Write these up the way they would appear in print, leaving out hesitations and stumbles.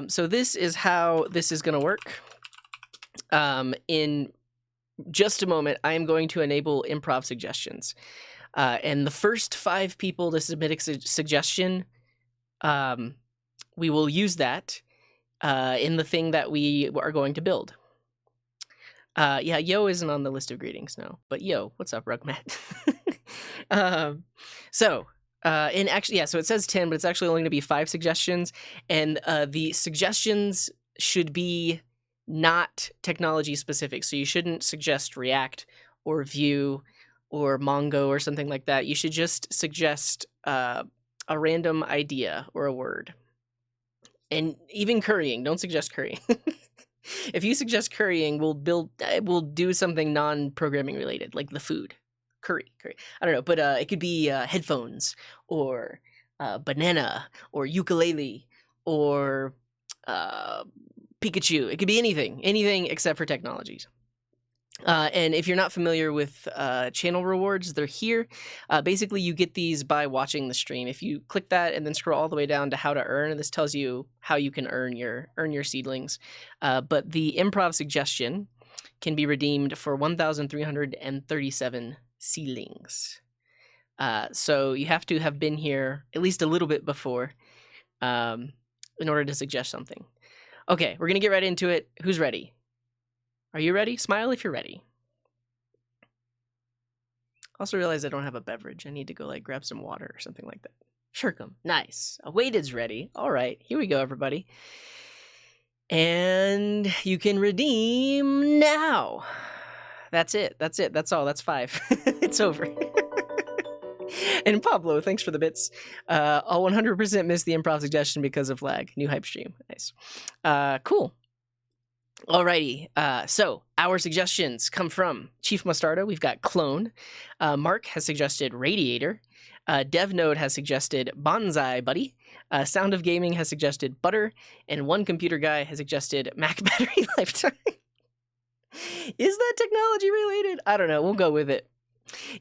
So this is how this is going to work. In just a moment, I am going to enable improv suggestions. And the first 5 people to submit a suggestion, we will use that in the thing that we are going to build. Yeah, yo isn't on the list of greetings, no. But yo, what's up, Rugmat? And actually, yeah, so it says 10, but it's actually only going to be 5 suggestions. And the suggestions should be not technology specific. So you shouldn't suggest React or Vue or Mongo or something like that. You should just suggest a random idea or a word. And even currying, don't suggest currying. If you suggest currying, we'll do something non-programming related, like the food. Curry. I don't know, but it could be headphones or banana or ukulele or Pikachu. It could be anything except for technologies. And if you're not familiar with channel rewards, they're here. Basically, you get these by watching the stream. If you click that and then scroll all the way down to how to earn, this tells you how you can earn your seedlings. But the improv suggestion can be redeemed for 1,337 seedlings. So you have to have been here at least a little bit before in order to suggest something. Okay, we're going to get right into it. Who's ready? Are you ready? Smile if you're ready. Also realize I don't have a beverage. I need to go grab some water or something like that. Shirkum. Nice. Awaited's ready. All right, here we go, everybody. And you can redeem now. That's it. That's all. That's 5. It's over. And Pablo, thanks for the bits. I'll 100% miss the improv suggestion because of lag. New hype stream. Nice. Cool. Alrighty, so our suggestions come from Chief Mustardo. We've got Clone. Mark has suggested Radiator. DevNode has suggested Bonzi Buddy. Sound of Gaming has suggested Butter. And One Computer Guy has suggested Mac Battery Lifetime. Is that technology related? I don't know. We'll go with it.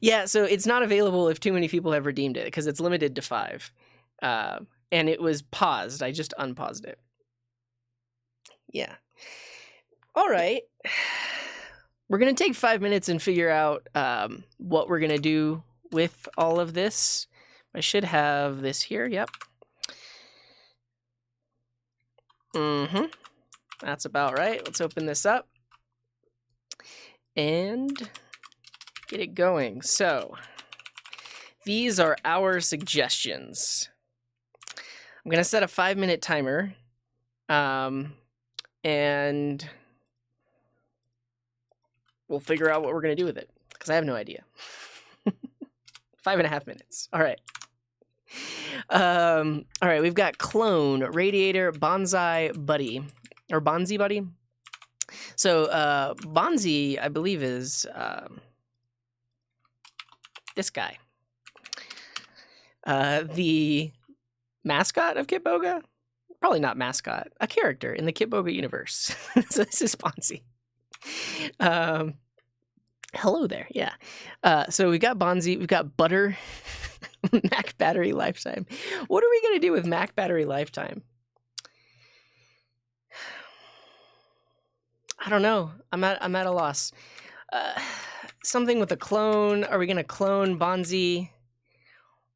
Yeah, so it's not available if too many people have redeemed it because it's limited to 5. And it was paused. I just unpaused it. Yeah. All right, we're going to take 5 minutes and figure out what we're going to do with all of this. I should have this here. Yep. That's about right. Let's open this up and get it going. So these are our suggestions. I'm going to set a 5-minute timer and we'll figure out what we're going to do with it, because I have no idea. 5.5 minutes. All right. All right, we've got Clone, Radiator, Bonzi Buddy. Or Bonzi Buddy? So, Bonzi, I believe, is this guy. The mascot of Kitboga? Probably not mascot. A character in the Kitboga universe. So this is Bonzi. Hello there. Yeah. So we got Bonzi, we've got Butter, Mac Battery Lifetime. What are we going to do with Mac Battery Lifetime? I don't know. I'm at a loss. Something with a clone. Are we going to clone Bonzi?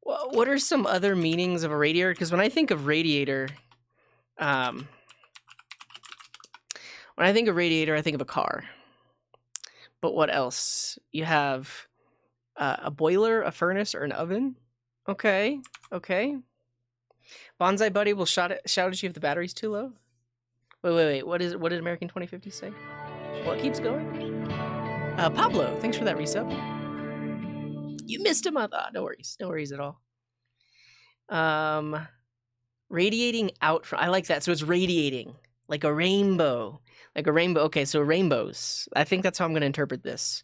What are some other meanings of a radiator? Because when I think of radiator, I think of a car. But what else? You have a boiler, a furnace, or an oven. Okay. Bonzi Buddy will shout at you if the battery's too low. Wait. What did American 2050 say? What keeps going? Pablo, thanks for that resub. You missed him. No worries at all. Radiating out from. I like that. So it's radiating like a rainbow. Okay, so rainbows. I think that's how I'm going to interpret this.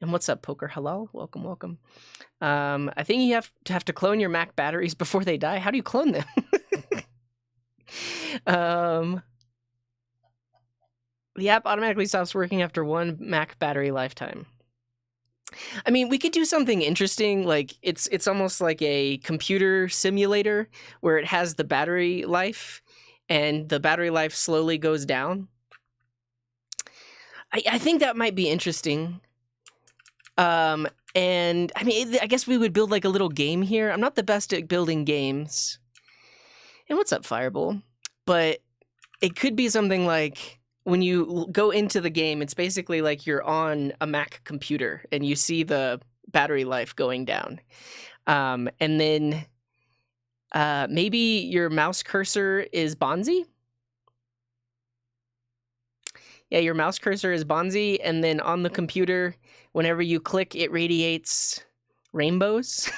And what's up, Poker? Hello? Welcome. I think you have to clone your Mac batteries before they die. How do you clone them? The app automatically stops working after 1 Mac battery lifetime. I mean, we could do something interesting. Like it's almost like a computer simulator where it has the battery life. and the battery life slowly goes down. I think that might be interesting. And I mean, I guess we would build like a little game here. I'm not the best at building games. And what's up, Fireball? But it could be something like when you go into the game, it's basically like you're on a Mac computer and you see the battery life going down. And then maybe your mouse cursor is Bonzi. Yeah, your mouse cursor is Bonzi, and then on the computer, whenever you click, it radiates rainbows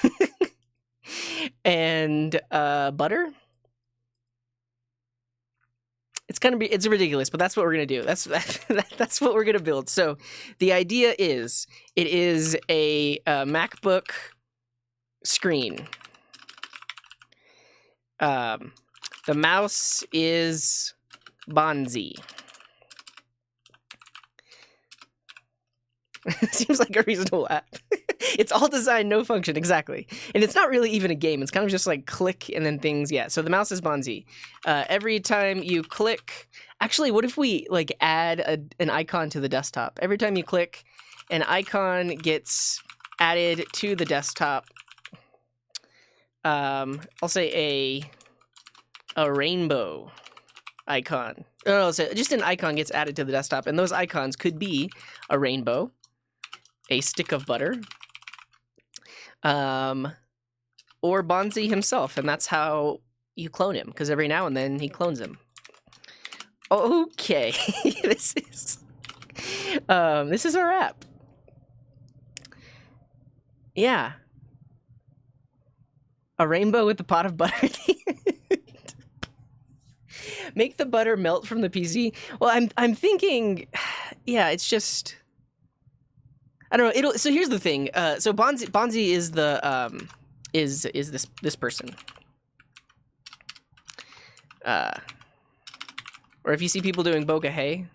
and butter. It's ridiculous, but that's what we're gonna do. That's what we're gonna build. So the idea is it is a MacBook screen. The mouse is Bonzi. Seems like a reasonable app. It's all design, no function, exactly. And it's not really even a game. It's kind of just like click and then things. Yeah, so the mouse is Bonzi. Every time you click... Actually, what if we like add an icon to the desktop? Every time you click, an icon gets added to the desktop. I'll say a rainbow icon. Oh, so just an icon gets added to the desktop, and those icons could be a rainbow, a stick of butter, or Bonzi himself, and that's how you clone him, because every now and then he clones him. Okay, this is our app. Yeah. A rainbow with a pot of butter. Make the butter melt from the PC. Well, I'm thinking, yeah, it's just, I don't know. So here's the thing. So Bonzi is the is this person. Or if you see people doing Boga Hey,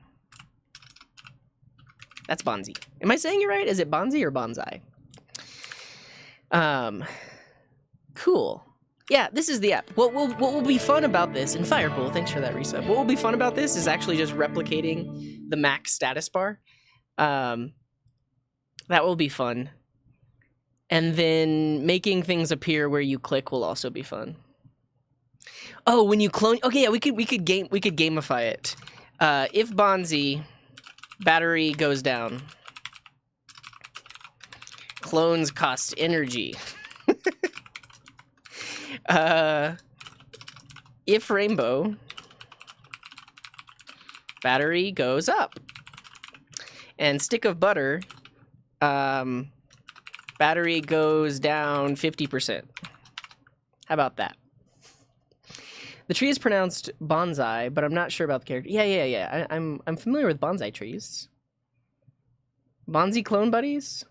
that's Bonzi. Am I saying it right? Is it Bonzi or Bonsai? Cool. Yeah, this is the app. What will be fun about this, and Fireball, thanks for that resub. What will be fun about this is actually just replicating the Mac status bar. That will be fun. And then making things appear where you click will also be fun. Oh, when you clone, okay, yeah, we could gamify it. If Bonzi battery goes down, clones cost energy. If rainbow battery goes up, and stick of butter battery goes down 50%. How about that? The tree is pronounced bonsai, but I'm not sure about the character. Yeah. I'm familiar with bonsai trees. Bonzi clone buddies?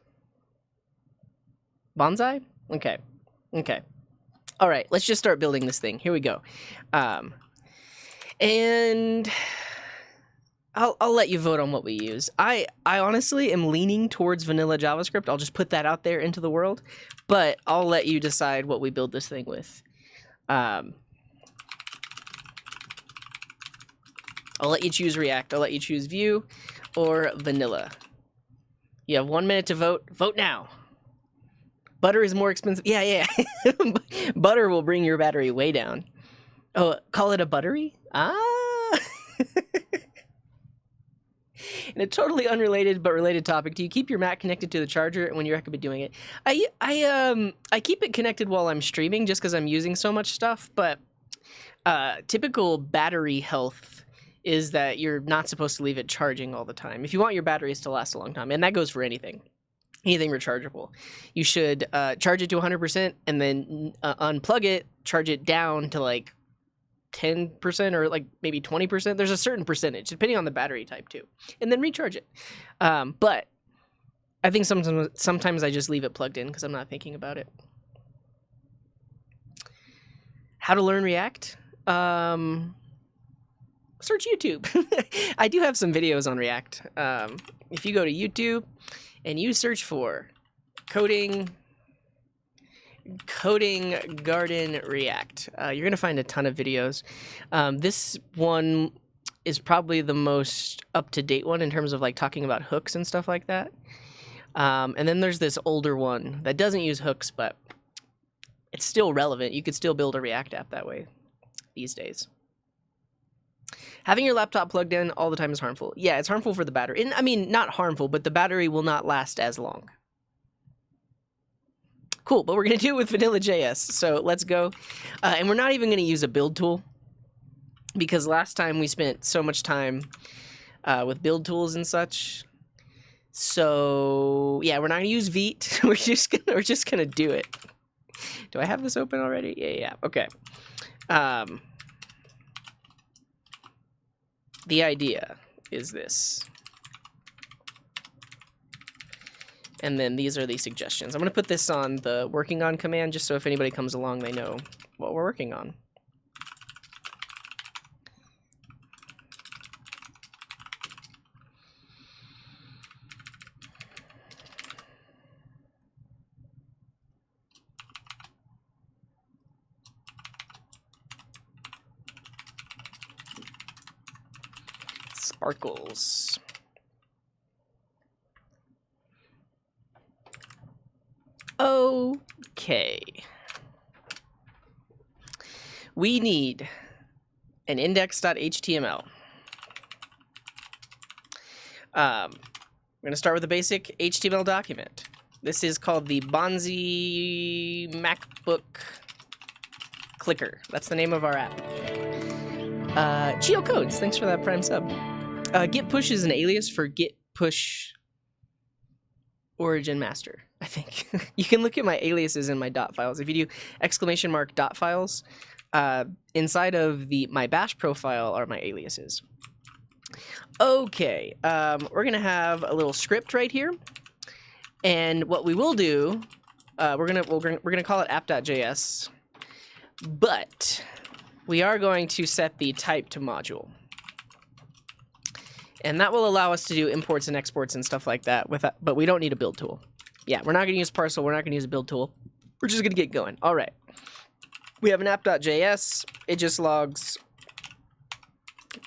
Bonsai? Okay. All right, let's just start building this thing. Here we go. And I'll let you vote on what we use. I honestly am leaning towards vanilla JavaScript. I'll just put that out there into the world, but I'll let you decide what we build this thing with. I'll let you choose React. I'll let you choose Vue or vanilla. You have 1 minute to vote. Vote now. Butter is more expensive. Yeah. Butter will bring your battery way down. Oh, call it a buttery? Ah. In a totally unrelated but related topic, do you keep your Mac connected to the charger when you're actually doing it? I keep it connected while I'm streaming just because I'm using so much stuff, but typical battery health is that you're not supposed to leave it charging all the time. If you want your batteries to last a long time, and that goes for anything rechargeable, you should charge it to 100% and then unplug it, charge it down to like 10% or like maybe 20%. There's a certain percentage depending on the battery type too, and then recharge it. But I think sometimes I just leave it plugged in because I'm not thinking about it. How to learn React? Search YouTube. I do have some videos on React. If you go to YouTube and you search for coding Coding Garden React. You're going to find a ton of videos. This one is probably the most up-to-date one in terms of like talking about hooks and stuff like that. And then there's this older one that doesn't use hooks, but it's still relevant. You could still build a React app that way these days. Having your laptop plugged in all the time is harmful. Yeah, it's harmful for the battery. And I mean, not harmful, but the battery will not last as long. Cool, but we're going to do it with vanilla.js. So let's go. And we're not even going to use a build tool, because last time we spent so much time with build tools and such. So yeah, we're not gonna use Vite. we're just gonna do it. Do I have this open already? Yeah. Okay. The idea is this, and then these are the suggestions. I'm gonna put this on the working on command just so if anybody comes along, they know what we're working on. Sparkles. Okay. We need an index.html. I'm going to start with a basic HTML document. This is called the Bonzi Macbook Clicker. That's the name of our app. Geo Codes, thanks for that Prime sub. Git push is an alias for git push origin master, I think. You can look at my aliases in my dot files. If you do ! dot files, inside of my bash profile are my aliases. Okay, we're gonna have a little script right here, and what we will do, we're gonna call it app.js, but we are going to set the type to module. And that will allow us to do imports and exports and stuff like that, but we don't need a build tool. Yeah, we're not going to use parcel. We're not going to use a build tool. We're just going to get going. All right. We have an app.js. It just logs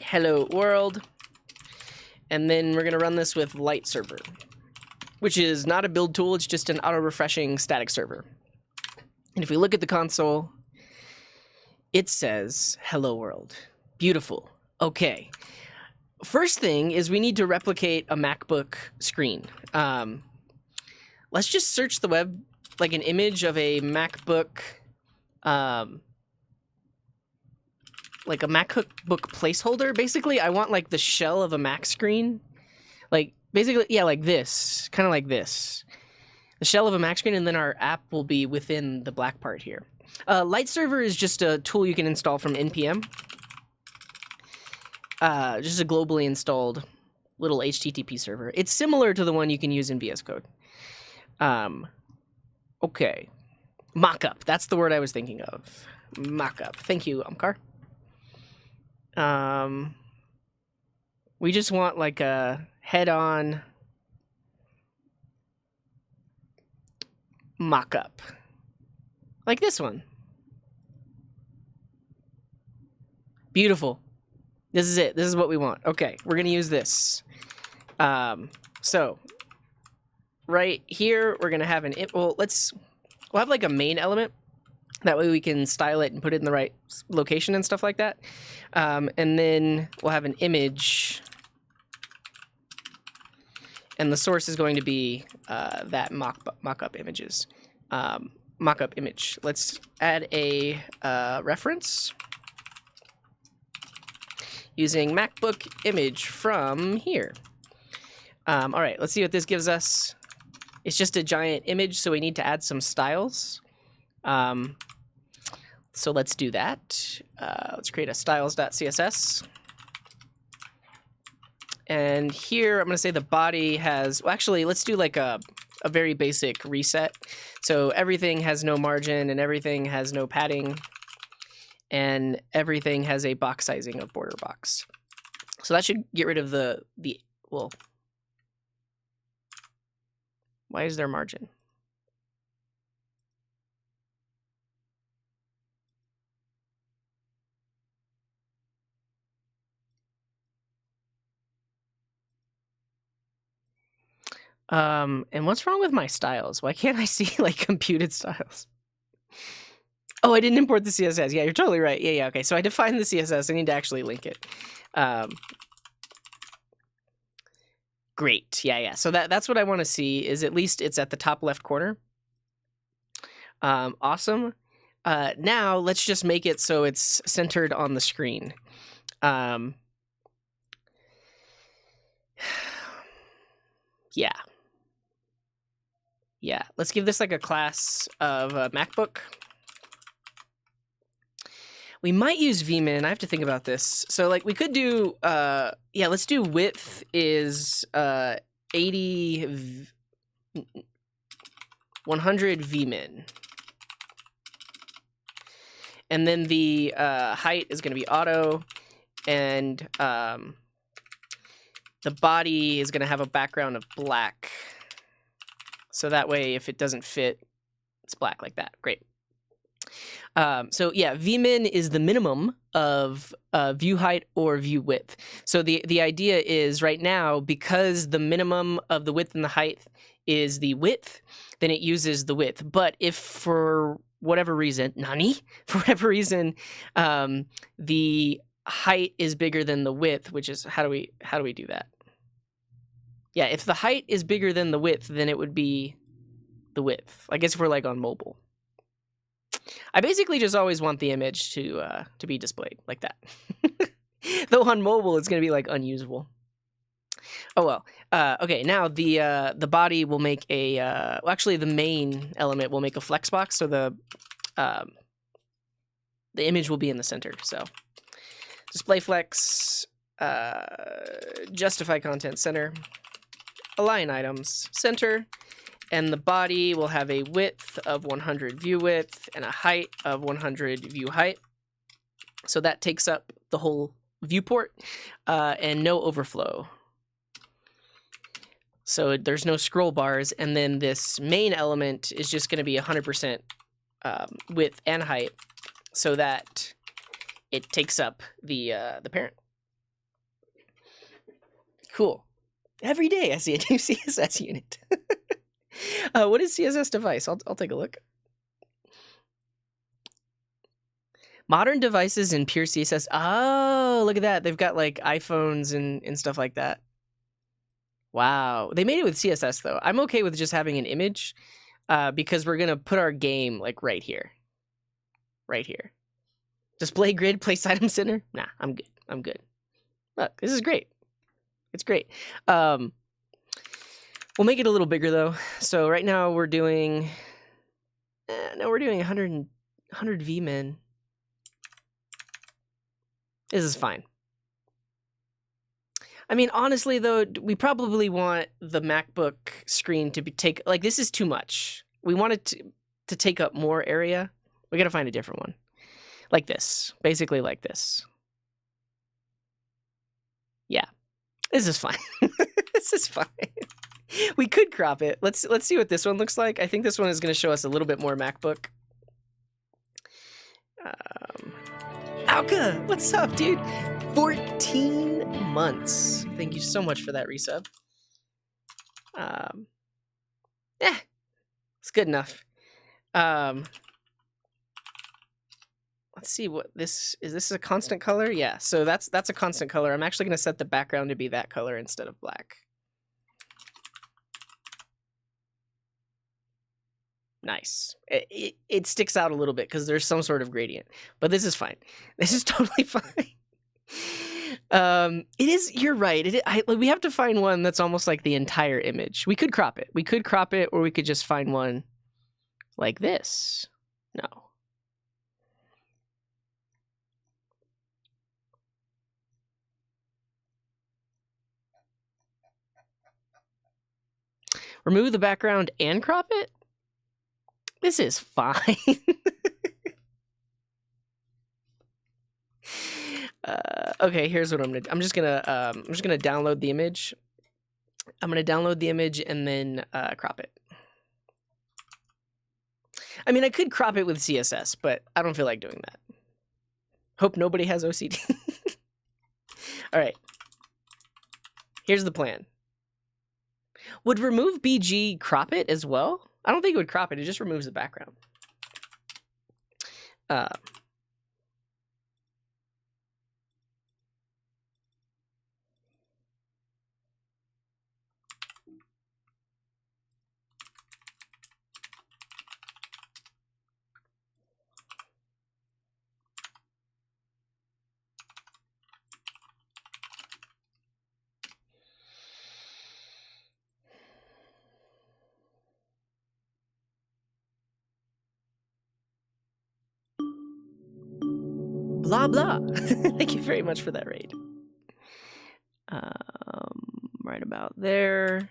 hello world. And then we're going to run this with light server, which is not a build tool. It's just an auto-refreshing static server. And if we look at the console, it says hello world. Beautiful. Okay. First thing is we need to replicate a MacBook screen. Let's just search the web, like an image of a MacBook, like a MacBook placeholder. Basically, I want like the shell of a Mac screen. Like basically, yeah, like this, kind of like this. The shell of a Mac screen, and then our app will be within the black part here. Light server is just a tool you can install from NPM. Just a globally installed little HTTP server. It's similar to the one you can use in VS Code. Okay. Mockup. That's the word I was thinking of. Mockup. Thank you, Amkar. We just want like a head-on mockup. Like this one. Beautiful. This is it. This is what we want. Okay, we're going to use this. So right here, we're going to have we'll have like a main element. That way we can style it and put it in the right location and stuff like that. And then we'll have an image. And the source is going to be that mock-up images. Mock-up image. Let's add a reference. Using MacBook image from here. All right, let's see what this gives us. It's just a giant image, so we need to add some styles. So let's do that. Let's create a styles.css. And here, I'm going to say the body has... Well, actually, let's do like a very basic reset. So everything has no margin, and everything has no padding. And everything has a box sizing of border box. So that should get rid of well, why is there margin? And what's wrong with my styles? Why can't I see like computed styles? Oh, I didn't import the CSS. Yeah, you're totally right. Yeah. Okay, so I defined the CSS. I need to actually link it. Great. Yeah. So that's what I want to see, is at least it's at the top left corner. Awesome. Now let's just make it so it's centered on the screen. Yeah. Let's give this like a class of Macbook. We might use vmin. I have to think about this. So like we could do, let's do width is 80, 100 vmin. And then the height is going to be auto, and the body is going to have a background of black. So that way, if it doesn't fit, it's black like that. Great. So yeah, vmin is the minimum of view height or view width. So the idea is right now, because the minimum of the width and the height is the width, then it uses the width. But if for whatever reason, for whatever reason, the height is bigger than the width, which is how do we do that? Yeah, if the height is bigger than the width, then it would be the width. I guess if we're like on mobile. I basically just always want the image to be displayed like that. Though on mobile, it's going to be like unusable. Oh well. Okay, now the body will make a actually the main element will make a flex box, so the image will be in the center. So display flex, justify content center, align items center, and the body will have a width of 100 view width and a height of 100 view height. So that takes up the whole viewport, and no overflow. So there's no scroll bars, and then this main element is just going to be 100% width and height, so that it takes up the parent. Cool. Every day I see a new CSS unit. What is CSS device? I'll take a look. Modern devices in pure CSS. Oh, look at that. They've got like iPhones and stuff like that. Wow. They made it with CSS though. I'm okay with just having an image because we're going to put our game like right here. Right here. Display grid, place item center. Nah, I'm good. I'm good. Look, this is great. It's great. We'll make it a little bigger though. So right now we're doing, we're doing 100 vmin. This is fine. I mean, honestly though, we probably want the MacBook screen to be like this is too much. We want it to take up more area. We got to find a different one. Like this, basically like this. Yeah, this is fine. This is fine. We could crop it. Let's see what this one looks like. I think this one is going to show us a little bit more MacBook. Alka, what's up, dude? 14 months. Thank you so much for that resub. It's good enough. Let's see what this is. This a constant color? Yeah, so that's a constant color. I'm actually going to set the background to be that color instead of black. Nice. It sticks out a little bit because there's some sort of gradient, but this is fine. This is totally fine. It is. You're right. We have to find one that's almost like the entire image. We could crop it. We could crop it, or we could just find one like this. No. Remove the background and crop it? This is fine. Okay, here's what I'm gonna do. I'm just gonna download the image. I'm gonna download the image and then crop it. I mean, I could crop it with CSS, but I don't feel like doing that. Hope nobody has OCD. All right. Here's the plan. Would remove BG crop it as well? I don't think it would crop it. It just removes the background. Blah, blah. Thank you very much for that raid. Right about there.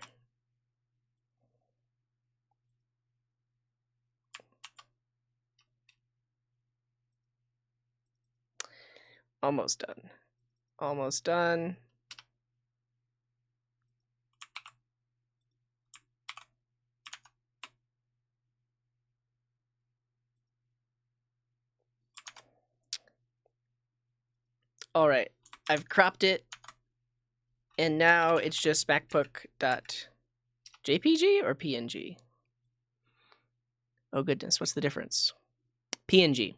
Almost done. Almost done. All right, I've cropped it, and now it's just macbook.jpg or png. Oh goodness, what's the difference? PNG.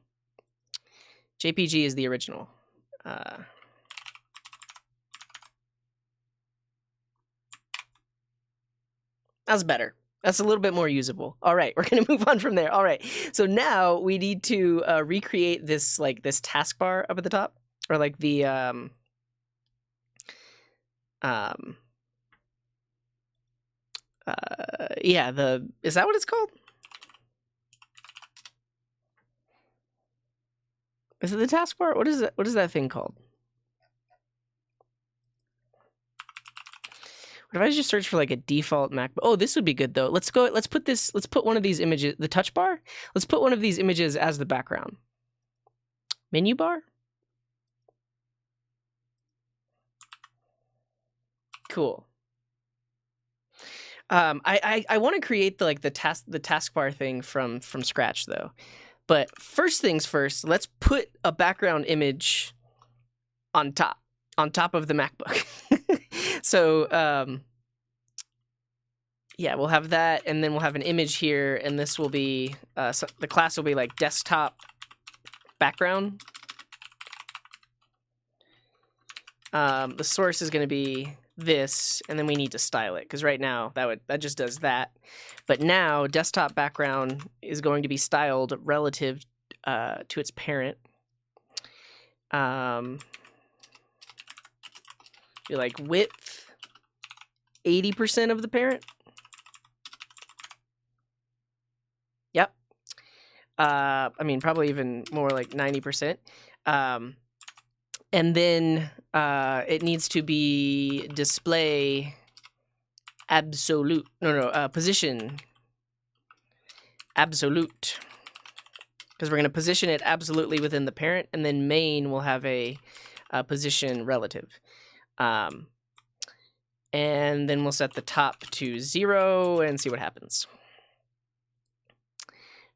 JPG is the original. That's better. That's a little bit more usable. All right, we're gonna move on from there. All right, so now we need to recreate this this taskbar up at the top, or like the yeah, is that what it's called? Is it the taskbar? What is it? What is that thing called? What if I just search for like a default Macbook? Oh, this would be good though. Let's go. Let's put one of these images, the touch bar. Let's put one of these images as the background. Menu bar. Cool. I want to create the taskbar thing from scratch though. But first things first, let's put a background image on top of the MacBook. So yeah, we'll have that, and then we'll have an image here, and this will be so the class will be like desktop background. The source is going to be this, and then we need to style it because right now that just does that. But now desktop background is going to be styled relative to its parent. Be like width 80% of the parent. Yep. I mean, probably even more like 90%. And then it needs to be display absolute. No, position absolute. Because we're going to position it absolutely within the parent, and then main will have a position relative. And then we'll set the top to 0 and see what happens.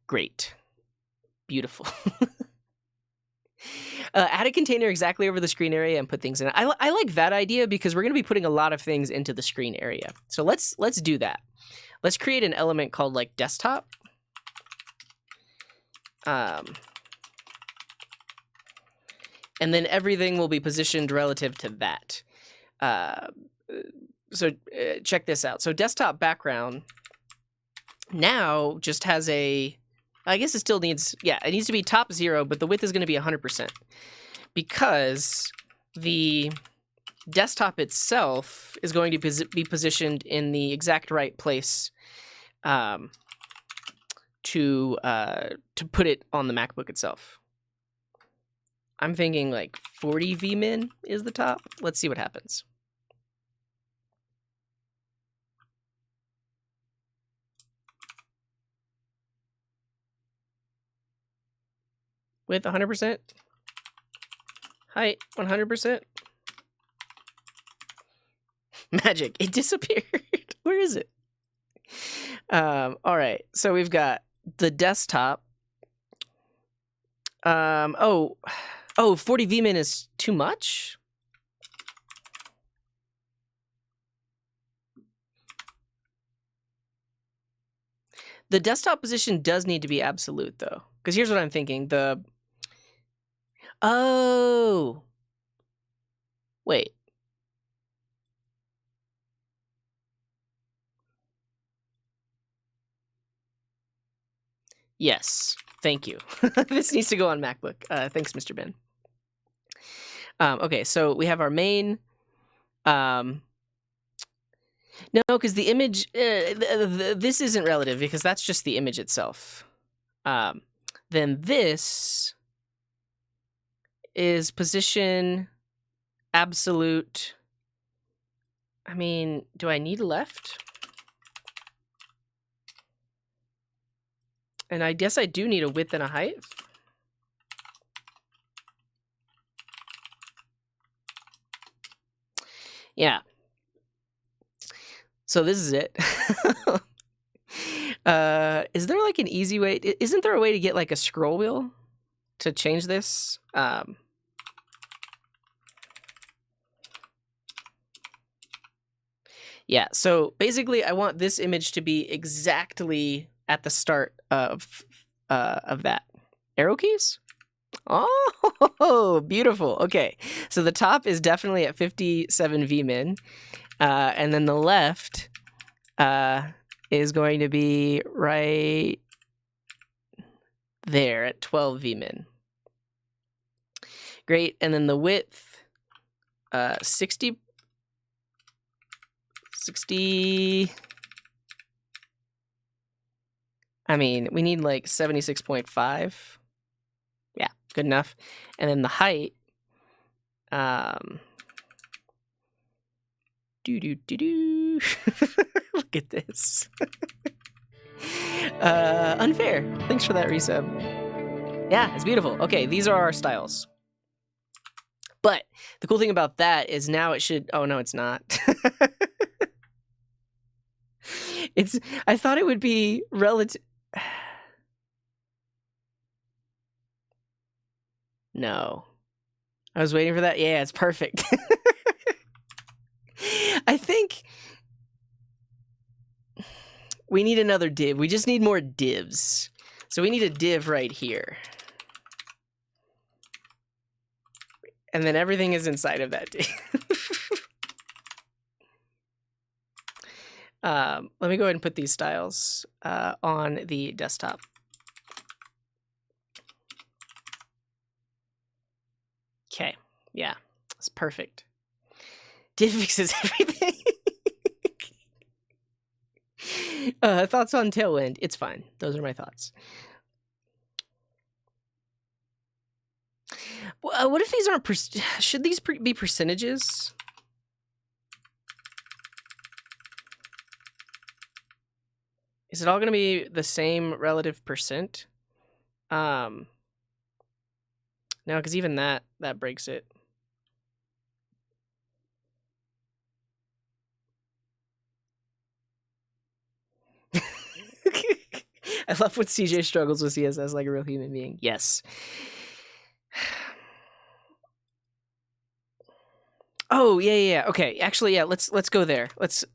Great. Beautiful. Add a container exactly over the screen area and put things in it. I like that idea because we're going to be putting a lot of things into the screen area. So let's do that. Let's create an element called like desktop. And then everything will be positioned relative to that. So check this out. So desktop background now just has a, I guess it still needs, yeah, it needs to be top 0, but the width is going to be 100% because the desktop itself is going to be positioned in the exact right place to put it on the MacBook itself. I'm thinking like 40 vmin is the top. Let's see what happens. Width 100%. Height 100%. Magic, it disappeared. Where is it? All right, so we've got the desktop. 40 vmin is too much. The desktop position does need to be absolute, though. Because here's what I'm thinking. Oh. Wait. Yes. Thank you. This needs to go on MacBook. Thanks, Mr. Ben. Okay, so we have our main. No, because the image, this isn't relative because that's just the image itself. Then this is position absolute. I mean, do I need left? And I guess I do need a width and a height. Yeah. So this is it. Is there like an easy way? Isn't there a way to get like a scroll wheel to change this? Yeah, so basically I want this image to be exactly at the start of that. Arrow keys? Oh, beautiful. Okay, so the top is definitely at 57 vmin, and then the left is going to be right there at 12 vmin. Great, and then the width, 60. I mean, we need like 76.5. Yeah, good enough. And then the height, look at this. Unfair. Thanks for that resub. Yeah, it's beautiful. Okay, these are our styles. But the cool thing about that is now it should, oh no, it's not. I thought it would be relative. No. I was waiting for that. Yeah, it's perfect. I think we need another div. We just need more divs. So we need a div right here. And then everything is inside of that div. Let me go ahead and put these styles on the desktop. Okay, yeah, it's perfect. Div fixes everything. Thoughts on Tailwind? It's fine. Those are my thoughts. What if these aren't? Should these be percentages? Is it all going to be the same relative percent? No, because even that breaks it. I love when CJ struggles with CSS like a real human being. Yes. Oh, yeah. Okay, actually, yeah, let's go there. Let's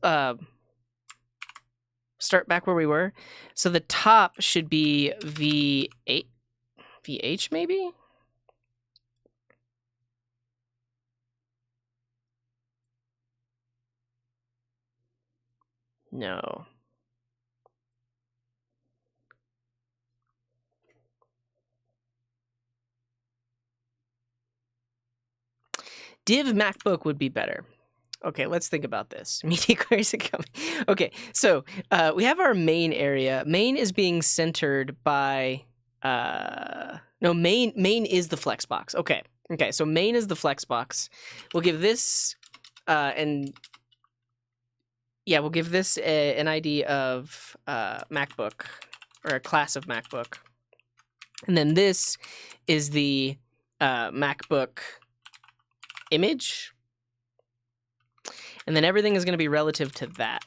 start back where we were. So the top should be V8, VH maybe? No. Div MacBook would be better. Okay, let's think about this. Media queries are coming. Okay, so we have our main area. Main is being centered by no, main is the flexbox. Okay, so main is the flexbox. We'll give this and yeah, we'll give this an ID of MacBook or a class of MacBook, and then this is the MacBook image. And then everything is going to be relative to that.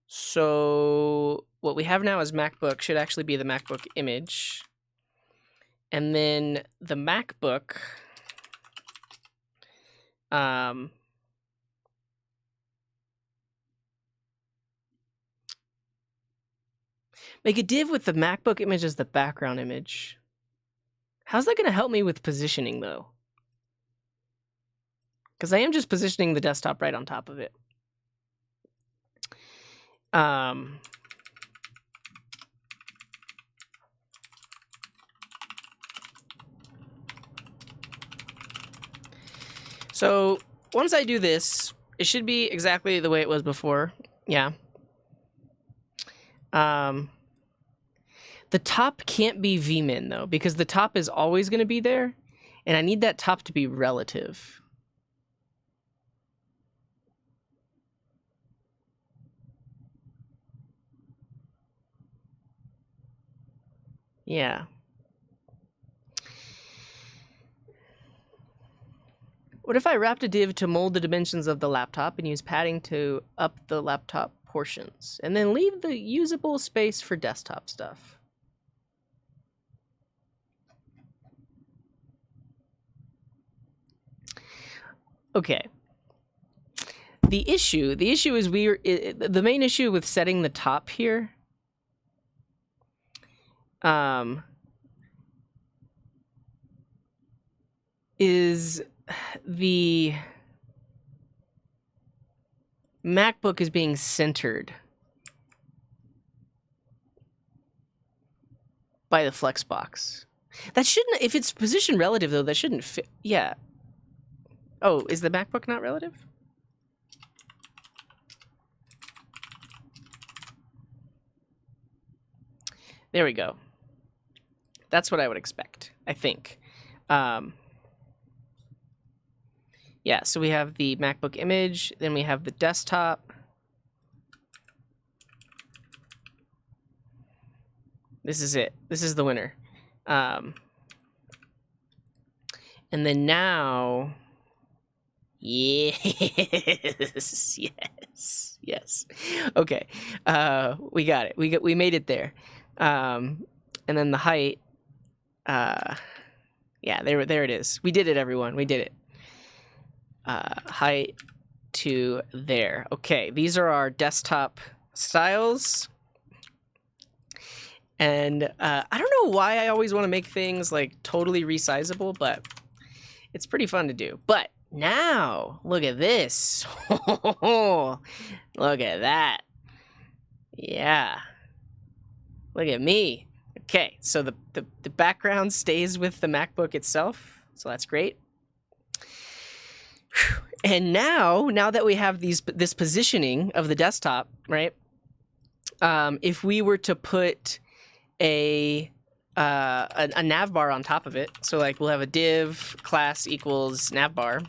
So what we have now as MacBook should actually be the MacBook image. And then the MacBook Make a div with the MacBook image as the background image. How's that going to help me with positioning, though? Because I am just positioning the desktop right on top of it. So once I do this, it should be exactly the way it was before. Yeah. The top can't be vmin, though, because the top is always going to be there, and I need that top to be relative. Yeah. What if I wrapped a div to mold the dimensions of the laptop and use padding to up the laptop portions, and then leave the usable space for desktop stuff? Okay. The issue is the main issue with setting the top here is the MacBook is being centered by the Flexbox. That shouldn't, if it's position relative though, that shouldn't fit. Yeah. Oh, is the MacBook not relative? There we go. That's what I would expect, I think. Yeah, so we have the MacBook image, then we have the desktop. This is it. This is the winner. And then now, yes, yes. Okay, we got it. We made it there. And then the height. Yeah, there it is. We did it, everyone. We did it. Height to there. Okay, these are our desktop styles. And I don't know why I always want to make things like totally resizable, but it's pretty fun to do. But now, look at this. Look at that. Yeah. Look at me. Okay, so the background stays with the MacBook itself, so that's great. And now that we have this positioning of the desktop, right? If we were to put a navbar on top of it, so like we'll have a div class equals navbar.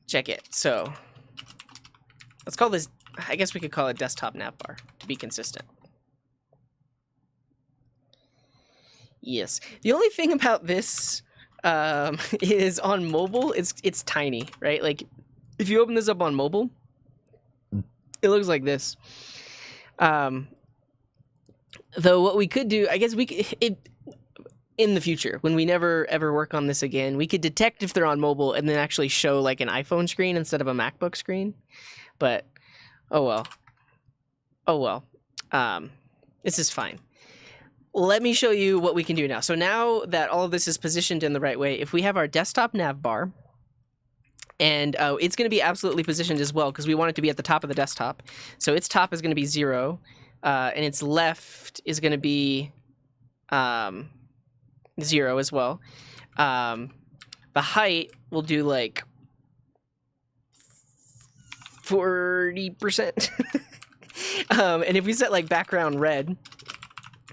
Check it. So let's call this, I guess we could call it desktop navbar to be consistent. Yes. The only thing about this is on mobile, it's tiny, right? Like if you open this up on mobile, it looks like this. Though what we could do, I guess we could, in the future, when we never ever work on this again, we could detect if they're on mobile and then actually show like an iPhone screen instead of a MacBook screen. But oh well. Oh well. This is fine. Let me show you what we can do now. So now that all of this is positioned in the right way, if we have our desktop navbar, and it's going to be absolutely positioned as well because we want it to be at the top of the desktop. So its top is going to be 0, and its left is going to be 0 as well. The height will do like 40%. And if we set like background red,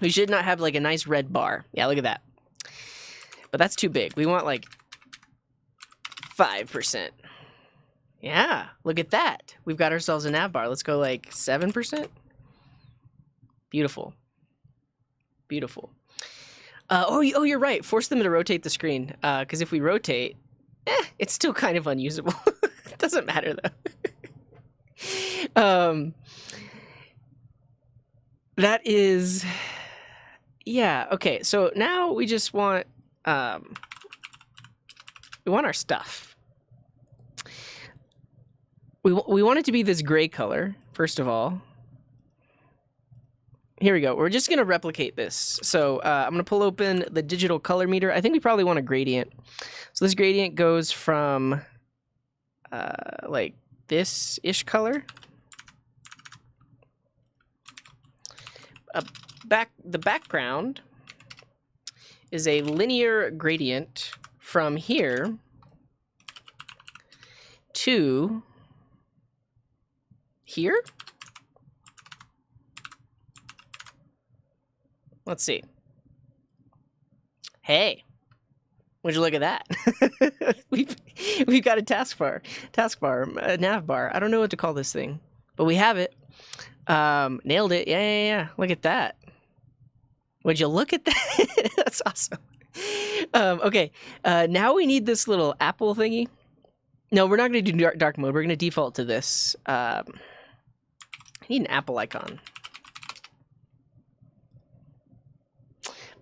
we should not have like a nice red bar. Yeah, look at that. But that's too big. We want like 5%. Yeah, look at that. We've got ourselves a nav bar. Let's go like 7%. Beautiful. Beautiful. Oh, you're right. Force them to rotate the screen. Because if we rotate, it's still kind of unusable. It doesn't matter though. That is... Yeah, okay. So now we just want... we want our stuff. We want it to be this gray color first of all. Here we go. We're just going to replicate this. So I'm going to pull open the digital color meter. I think we probably want a gradient. So this gradient goes from like this-ish color. The background is a linear gradient from here to here. Let's see. Hey, would you look at that? we've got a taskbar, a navbar. I don't know what to call this thing, but we have it. Nailed it. Yeah. Look at that. Would you look at that? That's awesome. Okay. Now we need this little apple thingy. No, we're not going to do dark mode. We're going to default to this. I need an apple icon.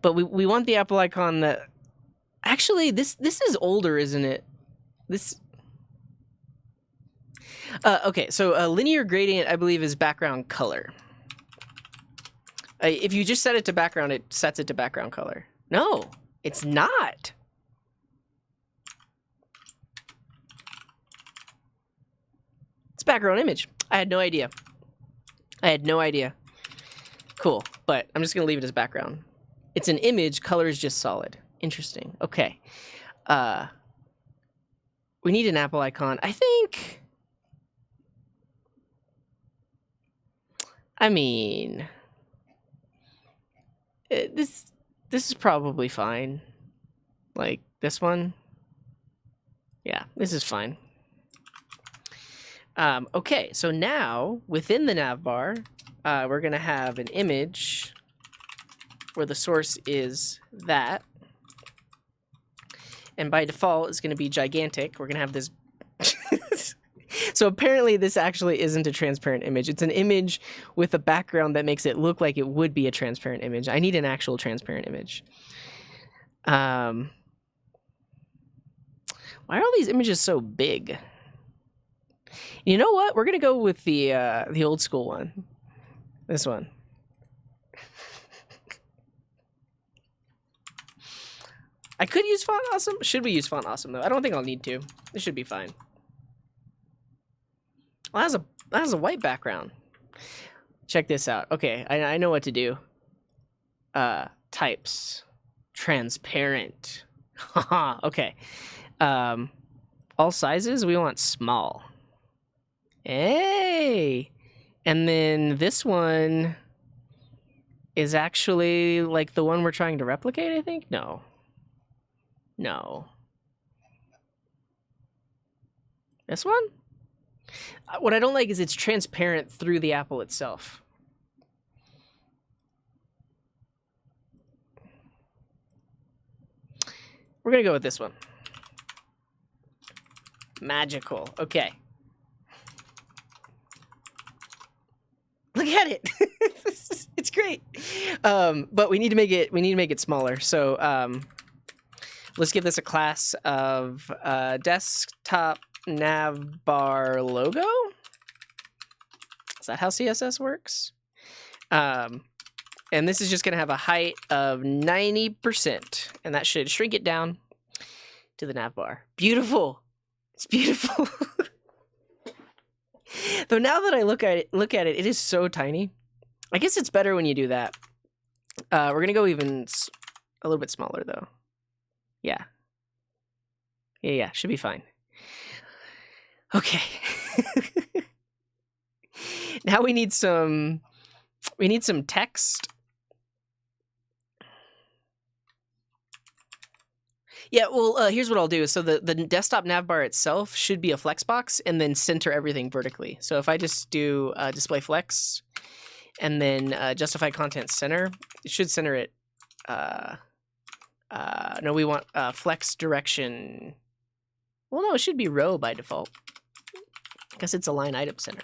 But we want the apple icon that... Actually, this is older, isn't it? This... okay, so a linear gradient, I believe, is background color. If you just set it to background, it sets it to background color. No, it's not. It's background image. I had no idea. Cool, but I'm just going to leave it as background. It's an image, color is just solid. Interesting. Okay. We need an apple icon. I think... I mean... This is probably fine. Like, this one? Yeah, this is fine. Okay, so now, within the navbar, we're going to have an image where the source is that. And by default, it's going to be gigantic. We're going to have this... So apparently this actually isn't a transparent image. It's an image with a background that makes it look like it would be a transparent image. I need an actual transparent image. Why are all these images so big? You know what? We're going to go with the old school one. This one. I could use Font Awesome. Should we use Font Awesome, though? I don't think I'll need to. It should be fine. Well, that has a white background. Check this out. Okay, I know what to do. Types. Transparent. Haha, okay. All sizes, we want small. Hey! And then this one is actually like the one we're trying to replicate, I think? No. This one? What I don't like is it's transparent through the apple itself. We're going to go with this one. Magical. Okay. Look at it. It's great. But we need to make it smaller. So let's give this a class of desktop navbar logo. Is that how CSS works? And this is just going to have a height of 90%, and that should shrink it down to the navbar. Beautiful. It's beautiful. Though now that I look at it, it is so tiny. I guess it's better when you do that. We're going to go even a little bit smaller, though. Yeah. Yeah, should be fine. Okay. Now we need some text. Yeah, well, here's what I'll do. So the desktop navbar itself should be a flex box and then center everything vertically. So if I just do display flex and then justify content center, it should center it. No, we want flex direction. Well, no, it should be row by default. I guess it's a line item center.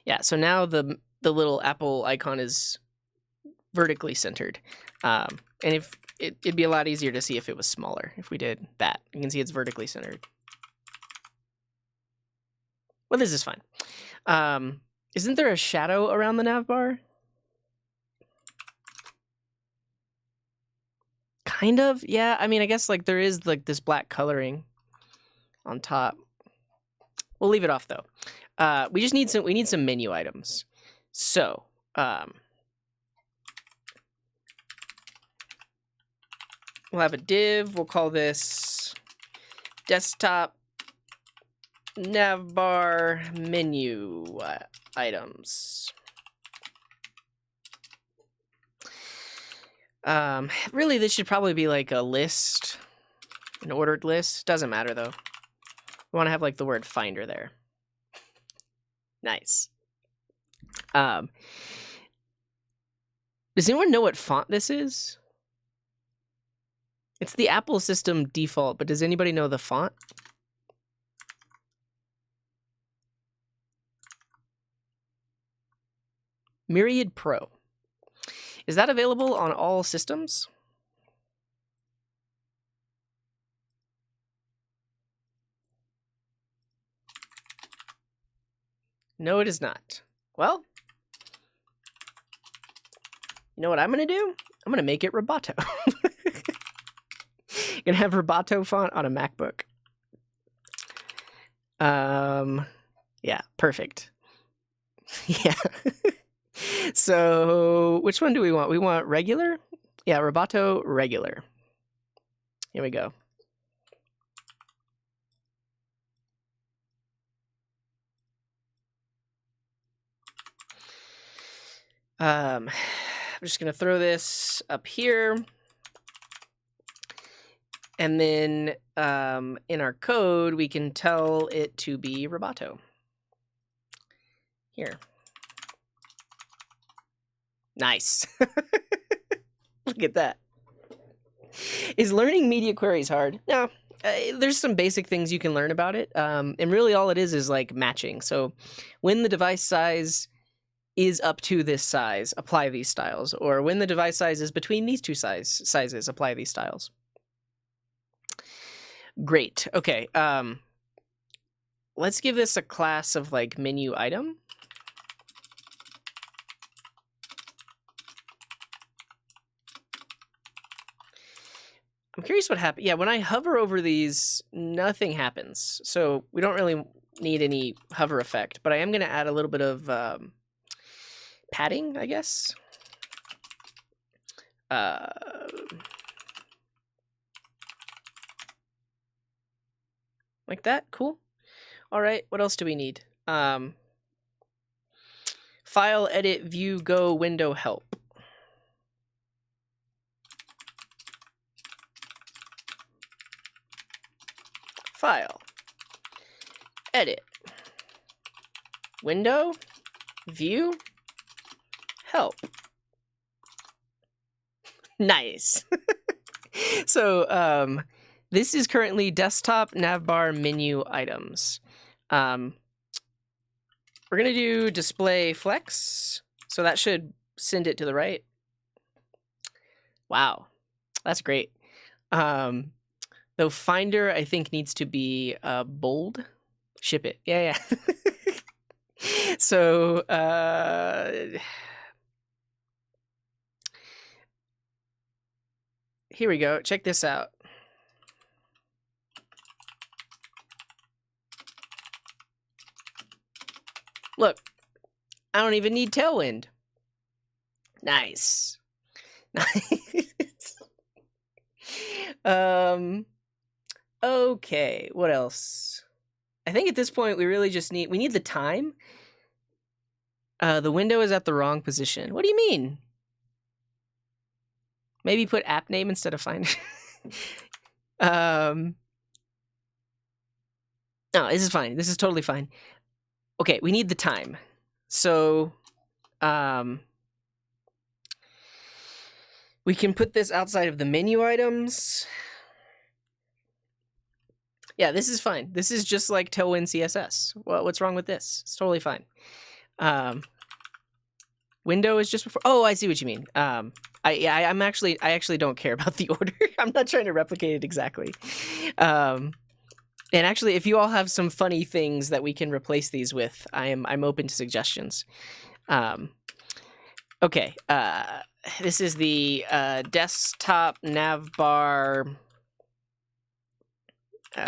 Yeah, so now the little apple icon is vertically centered. And if it'd be a lot easier to see if it was smaller if we did that. You can see it's vertically centered. Well, this is fine. Isn't there a shadow around the navbar? Kind of, yeah. I mean, I guess like there is like this black coloring on top. We'll leave it off though. We just need some menu items. So, we'll have a div. We'll call this desktop navbar menu items. Really, this should probably be like a list, an ordered list. Doesn't matter though. We want to have like the word finder there. Nice. Does anyone know what font this is? It's the Apple system default, but does anybody know the font? Myriad Pro. Is that available on all systems? No, it is not. Well, you know what I'm going to do? I'm going to make it Roboto. Gonna have Roboto font on a MacBook. Yeah, perfect. Yeah. So which one do we want? We want regular? Yeah, Roboto regular. Here we go. I'm just gonna throw this up here. And then in our code, we can tell it to be Roboto. Here. Nice. Look at that. Is learning media queries hard? No. There's some basic things you can learn about it. And really all it is like matching. So when the device size is up to this size, apply these styles. Or when the device size is between these two sizes, apply these styles. Great. Okay. Let's give this a class of like menu item. I'm curious what happens. Yeah, when I hover over these, nothing happens. So we don't really need any hover effect, but I am going to add a little bit of padding, I guess. Like that. Cool. All right. What else do we need? File, edit, view, go, window, help. File, edit, window, view, help. Nice. So this is currently desktop navbar menu items. We're going to do display flex. So that should send it to the right. Wow, that's great. Though finder, I think, needs to be bold. Ship it. Yeah, yeah. So here we go. Check this out. Look, I don't even need tailwind. Nice. Nice. Okay, what else? I think at this point we really just need the time. The window is at the wrong position. What do you mean? Maybe put app name instead of finder. No, this is fine. This is totally fine. Okay, we need the time. So we can put this outside of the menu items. Yeah, this is fine. This is just like Tailwind CSS. Well, what's wrong with this? It's totally fine. Window is just before. Oh, I see what you mean. I actually don't care about the order. I'm not trying to replicate it exactly. And actually, if you all have some funny things that we can replace these with, I'm open to suggestions. Okay, this is the desktop navbar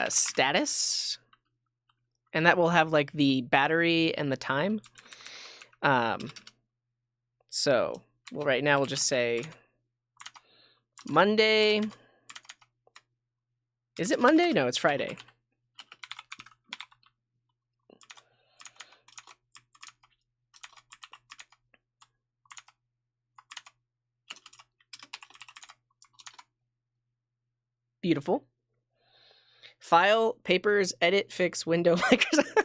status, and that will have like the battery and the time. So, well, right now we'll just say Monday. Is it Monday? No, it's Friday. Beautiful. File, papers, edit, fix, window, Microsoft.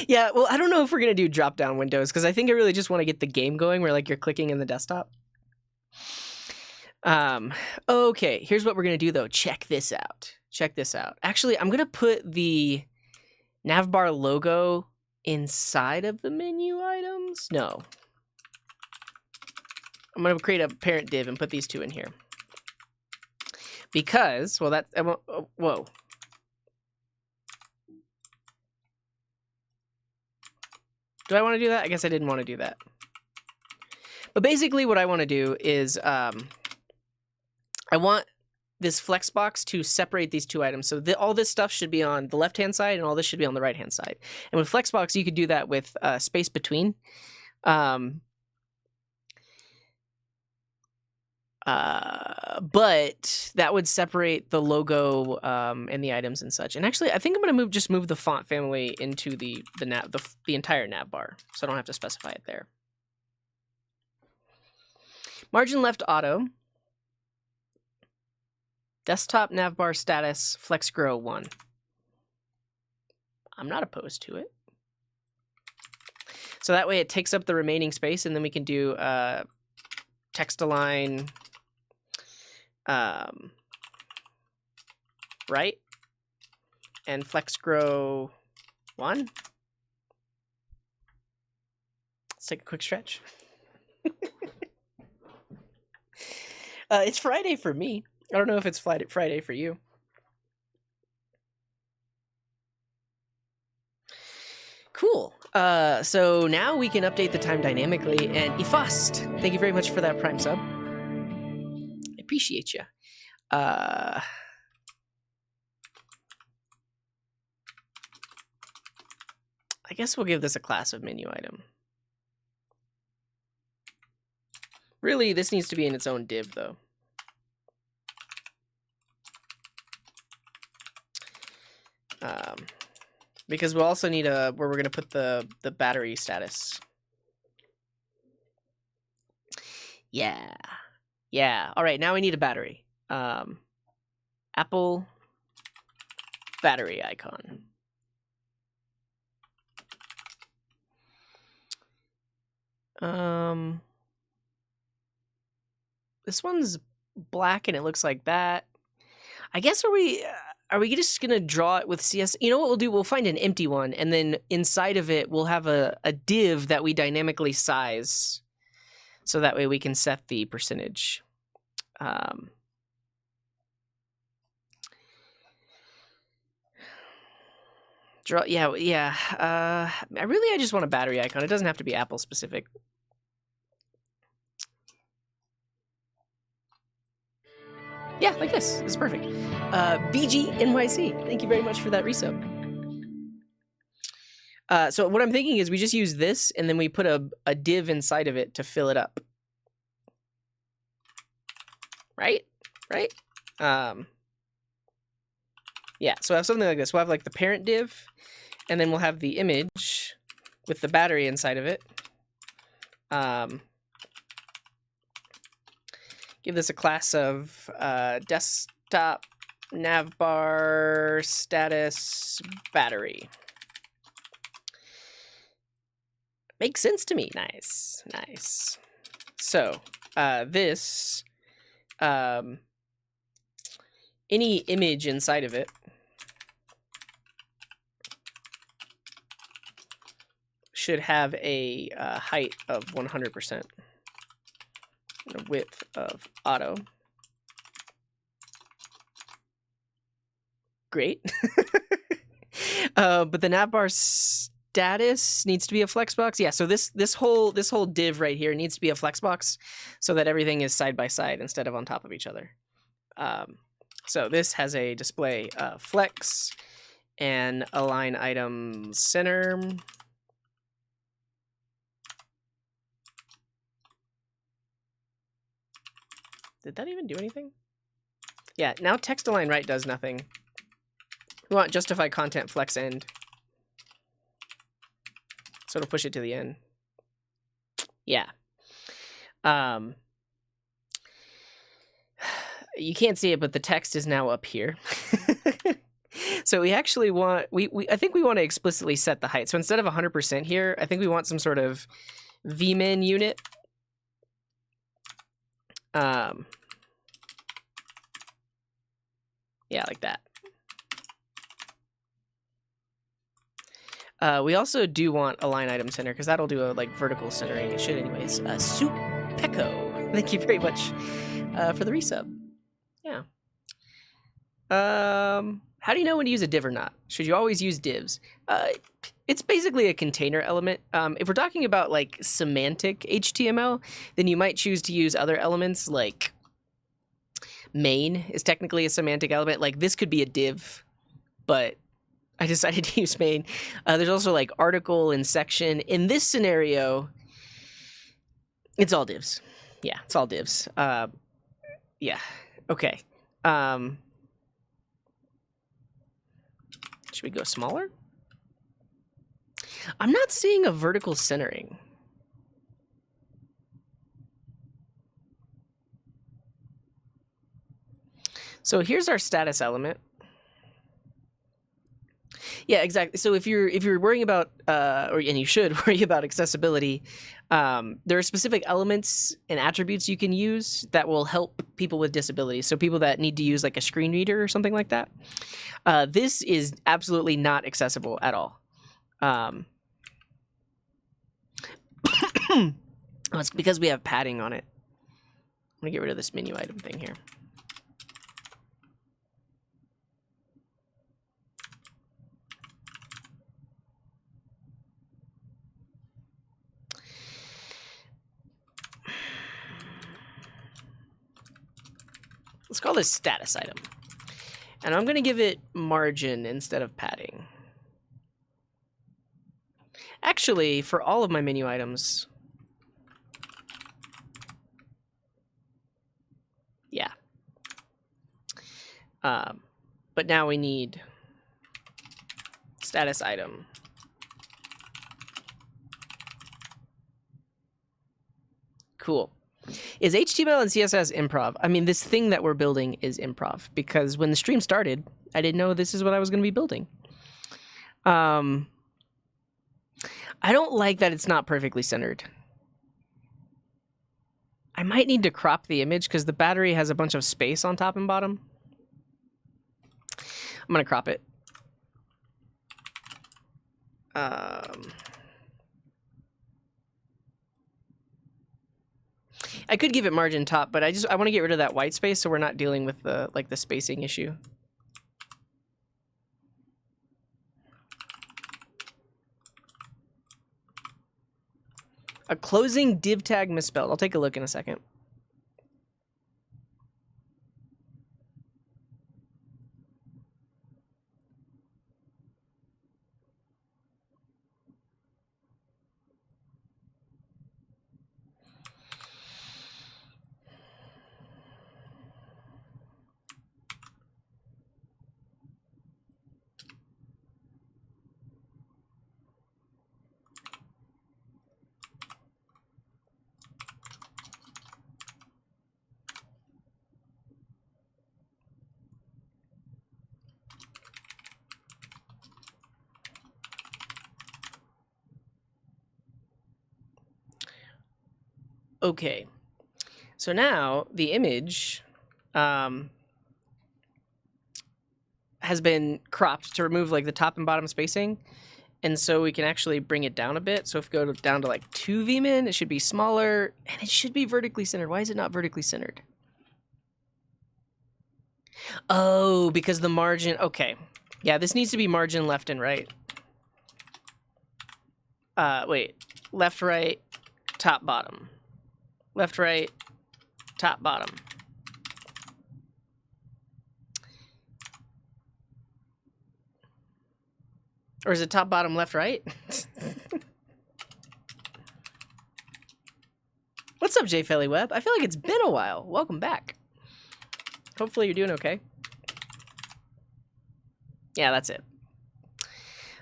Yeah, well, I don't know if we're going to do drop-down windows, because I think I really just want to get the game going where, like, you're clicking in the desktop. Okay, here's what we're going to do, though. Check this out. Check this out. Actually, I'm going to put the navbar logo inside of the menu items. No. I'm going to create a parent div and put these two in here. Because, well, I won't, whoa. Do I want to do that? I guess I didn't want to do that. But basically what I want to do is I want this flexbox to separate these two items. So all this stuff should be on the left-hand side and all this should be on the right-hand side. And with flexbox, you could do that with space between. But that would separate the logo and the items and such. And actually, I think I'm going to just move the font family into the entire navbar, so I don't have to specify it there. Margin left auto. Desktop navbar status flex grow 1. I'm not opposed to it. So that way it takes up the remaining space, and then we can do text align right and flex grow 1. Let's take a quick stretch. It's Friday for me. I don't know if it's Friday for you. Cool. So now we can update the time dynamically. And Ifast, thank you very much for that Prime sub. I appreciate you. I guess we'll give this a class of menu item. Really, this needs to be in its own div, though. Because we'll also need where we're going to put the battery status. Yeah. Yeah. All right, now we need a battery. Apple battery icon. This one's black and it looks like that. I guess are we just gonna draw it with CS? You know what we'll do? We'll find an empty one, and then inside of it we'll have a div that we dynamically size, so that way we can set the percentage. Draw, yeah. I just want a battery icon. It doesn't have to be Apple specific. Yeah, like this. This is perfect. BGNYC, thank you very much for that resub. So what I'm thinking is we just use this, and then we put a div inside of it to fill it up. Right? Right? Yeah, so I have something like this. We'll have like the parent div, and then we'll have the image with the battery inside of it. Give this a class of desktop navbar status battery. Makes sense to me. Nice, nice. So this, any image inside of it should have a height of 100%. And a width of auto. Great. But the navbar status needs to be a flexbox. Yeah, so this whole div right here needs to be a flexbox so that everything is side by side instead of on top of each other. So this has a display flex and align item center. Did that even do anything? Yeah, now text align right does nothing. We want justify content flex end. So it'll push it to the end. Yeah. You can't see it, but the text is now up here. So we actually want, I think we want to explicitly set the height. So instead of 100% here, I think we want some sort of vmin unit. Yeah, like that. We also do want align item center because that'll do a like vertical centering. It should anyways. Soup Pecco. Thank you very much for the resub. Yeah. How do you know when to use a div or not? Should you always use divs? It's basically a container element. If we're talking about like semantic HTML, then you might choose to use other elements like main is technically a semantic element. Like this could be a div, but I decided to use main. There's also like article and section. In this scenario, it's all divs. Yeah, it's all divs. Yeah, okay. Should we go smaller? I'm not seeing a vertical centering. So here's our status element. Yeah, exactly. So if you're worrying about, and you should worry about accessibility, there are specific elements and attributes you can use that will help people with disabilities. So people that need to use like a screen reader or something like that. This is absolutely not accessible at all. Oh, it's because we have padding on it. I'm gonna get rid of this menu item thing here. Let's call this status item. And I'm going to give it margin instead of padding. Actually, for all of my menu items, yeah. But now we need status item. Cool. Is HTML and CSS improv? I mean, this thing that we're building is improv because when the stream started, I didn't know this is what I was going to be building. I don't like that it's not perfectly centered. I might need to crop the image because the battery has a bunch of space on top and bottom. I'm going to crop it. I could give it margin top, but I want to get rid of that white space so we're not dealing with the the spacing issue. A closing div tag misspelled. I'll take a look in a second. Okay, so now the image has been cropped to remove like the top and bottom spacing, and so we can actually bring it down a bit. So if we go down to like 2 vmin, it should be smaller, and it should be vertically centered. Why is it not vertically centered? Oh, because the margin, okay. Yeah, this needs to be margin left and right. Wait. Left, right, top, bottom. Left, right, top, bottom. Or is it top, bottom, left, right? What's up, J. Felly Web? I feel like it's been a while. Welcome back. Hopefully you're doing okay. Yeah, that's it.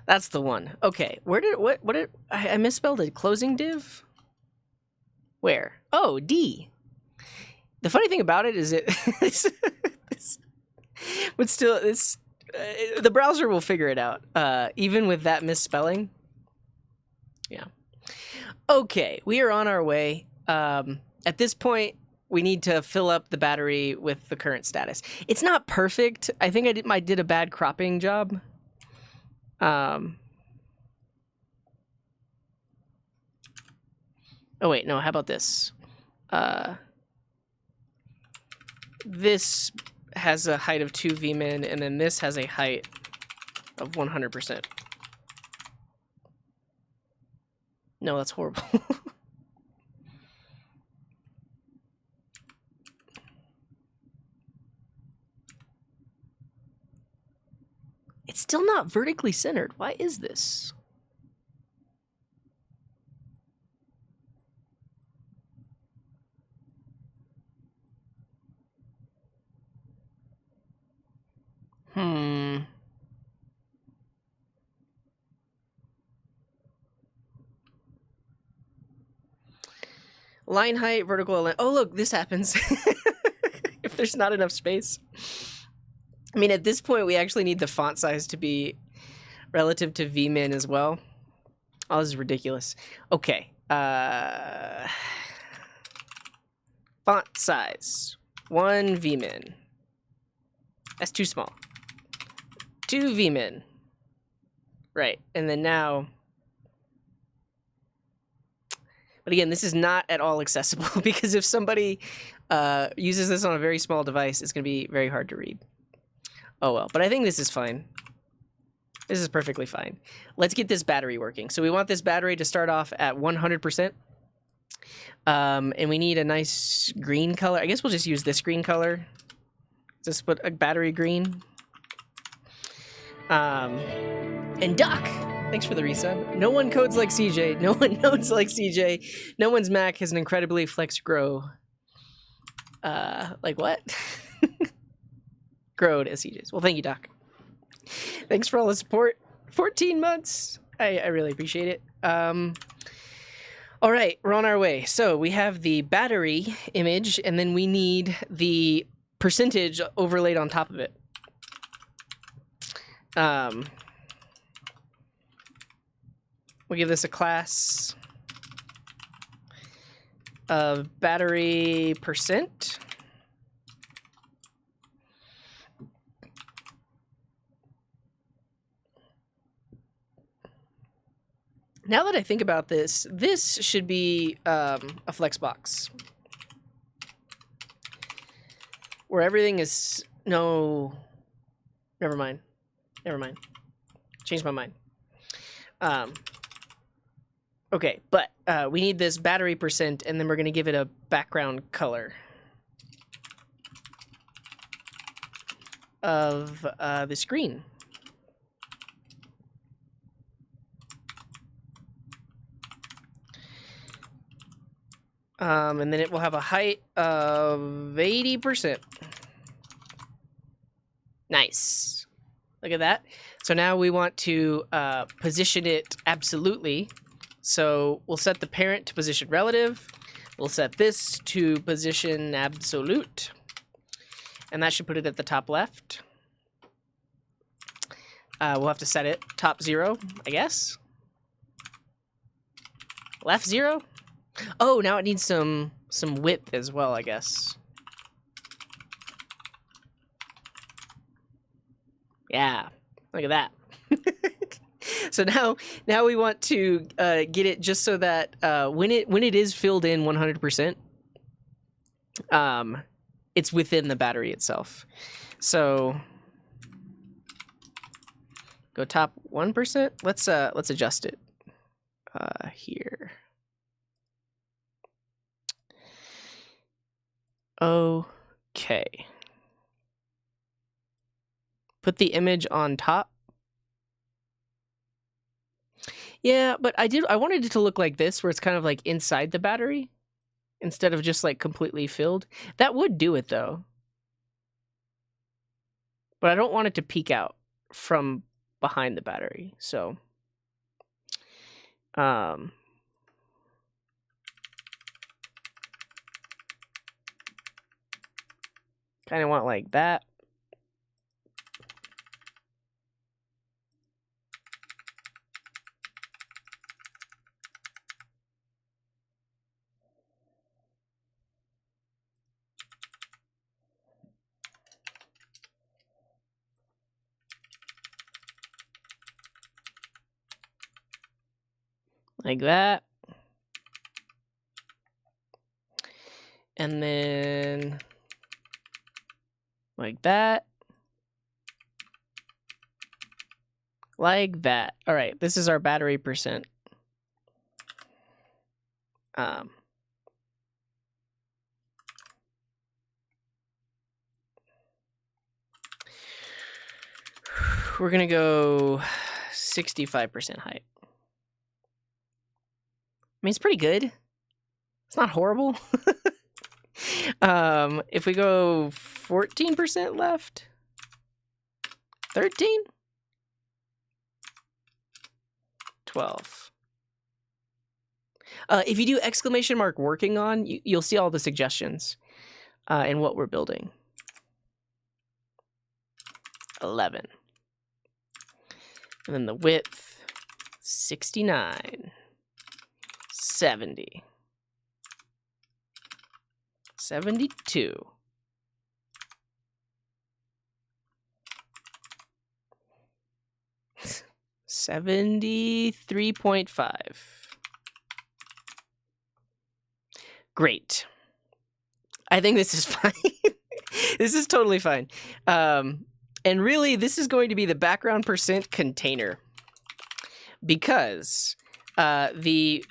That's the one. Okay, where did, what did, I misspelled a closing div? Where? Oh, D. The funny thing about it is but still, the browser will figure it out, even with that misspelling. Yeah. Okay, we are on our way. At this point, we need to fill up the battery with the current status. It's not perfect. I think I did a bad cropping job. Oh wait, no, how about this? This has a height of 2 vmin, and then this has a height of 100%. No, that's horrible. It's still not vertically centered. Why is this? Line height, vertical align. Oh, look, this happens. If there's not enough space. I mean, at this point, we actually need the font size to be relative to vmin as well. Oh, this is ridiculous. Okay. Font size. 1 vmin. That's too small. 2 vmin. Right. And then now... But again, this is not at all accessible because if somebody uses this on a very small device, it's going to be very hard to read. Oh well, but I think this is fine. This is perfectly fine. Let's get this battery working. So we want this battery to start off at 100%. And we need a nice green color. I guess we'll just use this green color. Just put a battery green. And Doc! Thanks for the resub. No one codes like CJ. No one nodes like CJ. No one's Mac has an incredibly flex grow. Like what? Growed as CJ's. Well, thank you, Doc. Thanks for all the support. 14 months. I really appreciate it. All right, we're on our way. So we have the battery image, and then we need the percentage overlaid on top of it. We'll give this a class of battery percent. Now that I think about this, this should be a flex box. Where everything is... No. Never mind. Never mind. Changed my mind. Okay, but we need this battery percent, and then we're going to give it a background color of the screen. And then it will have a height of 80%. Nice. Look at that. So now we want to position it absolutely. So we'll set the parent to position relative. We'll set this to position absolute. And that should put it at the top left. We'll have to set it top 0, I guess. Left 0? Oh, now it needs some width as well, I guess. Yeah, look at that. So now we want to get it just so that when it is filled in 100%, it's within the battery itself. So Go top 1%. Let's adjust it here. Okay. Put the image on top. Yeah, but I wanted it to look like this, where it's kind of like inside the battery instead of just like completely filled. That would do it though. But I don't want it to peek out from behind the battery. So kind of want like that. Like that. And then like that. Like that. All right, this is our battery percent. We're gonna go 65% height. I mean, it's pretty good. It's not horrible. If we go 14% left, 13, 12. If you do exclamation mark working on, you'll see all the suggestions in what we're building. 11. And then the width, 69, 70, 72. 73.5. Great. I think this is fine. This is totally fine. And really, this is going to be the background percent container, because the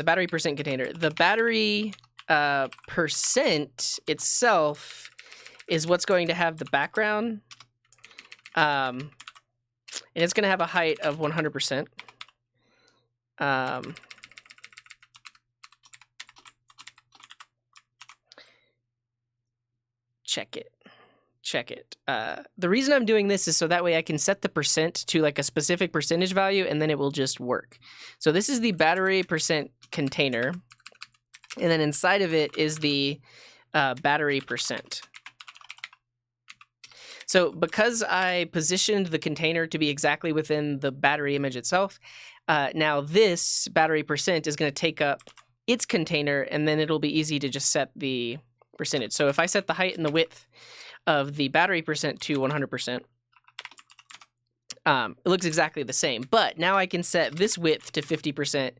battery percent container. The battery percent itself is what's going to have the background, and it's going to have a height of 100%. Check it. The reason I'm doing this is so that way I can set the percent to like a specific percentage value, and then it will just work. So this is the battery percent container, and then inside of it is the battery percent. So because I positioned the container to be exactly within the battery image itself, now this battery percent is going to take up its container, and then it'll be easy to just set the percentage. So if I set the height and the width of the battery percent to 100%, it looks exactly the same. But now I can set this width to 50%,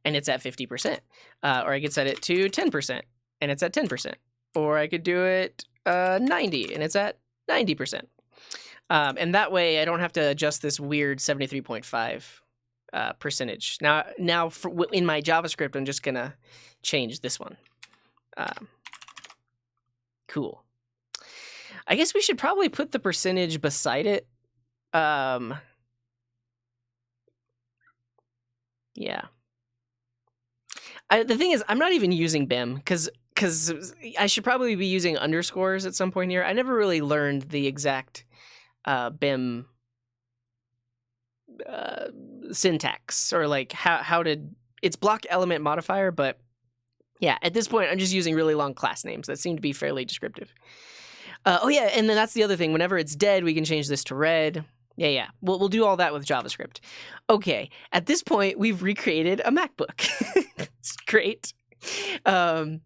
and it's at 50%. Or I could set it to 10%, and it's at 10%. Or I could do it 90, and it's at 90%. And that way I don't have to adjust this weird 73.5 percentage. Now in my JavaScript, I'm just going to change this one. Cool. I guess we should probably put the percentage beside it. Yeah. The thing is, I'm not even using BIM because I should probably be using underscores at some point here. I never really learned the exact BIM syntax, or like how to, it's block element modifier, but yeah, at this point I'm just using really long class names that seem to be fairly descriptive. Oh yeah, and then that's the other thing. Whenever it's dead, we can change this to red. Yeah. We'll do all that with JavaScript. Okay, at this point, we've recreated a MacBook. It's great. I've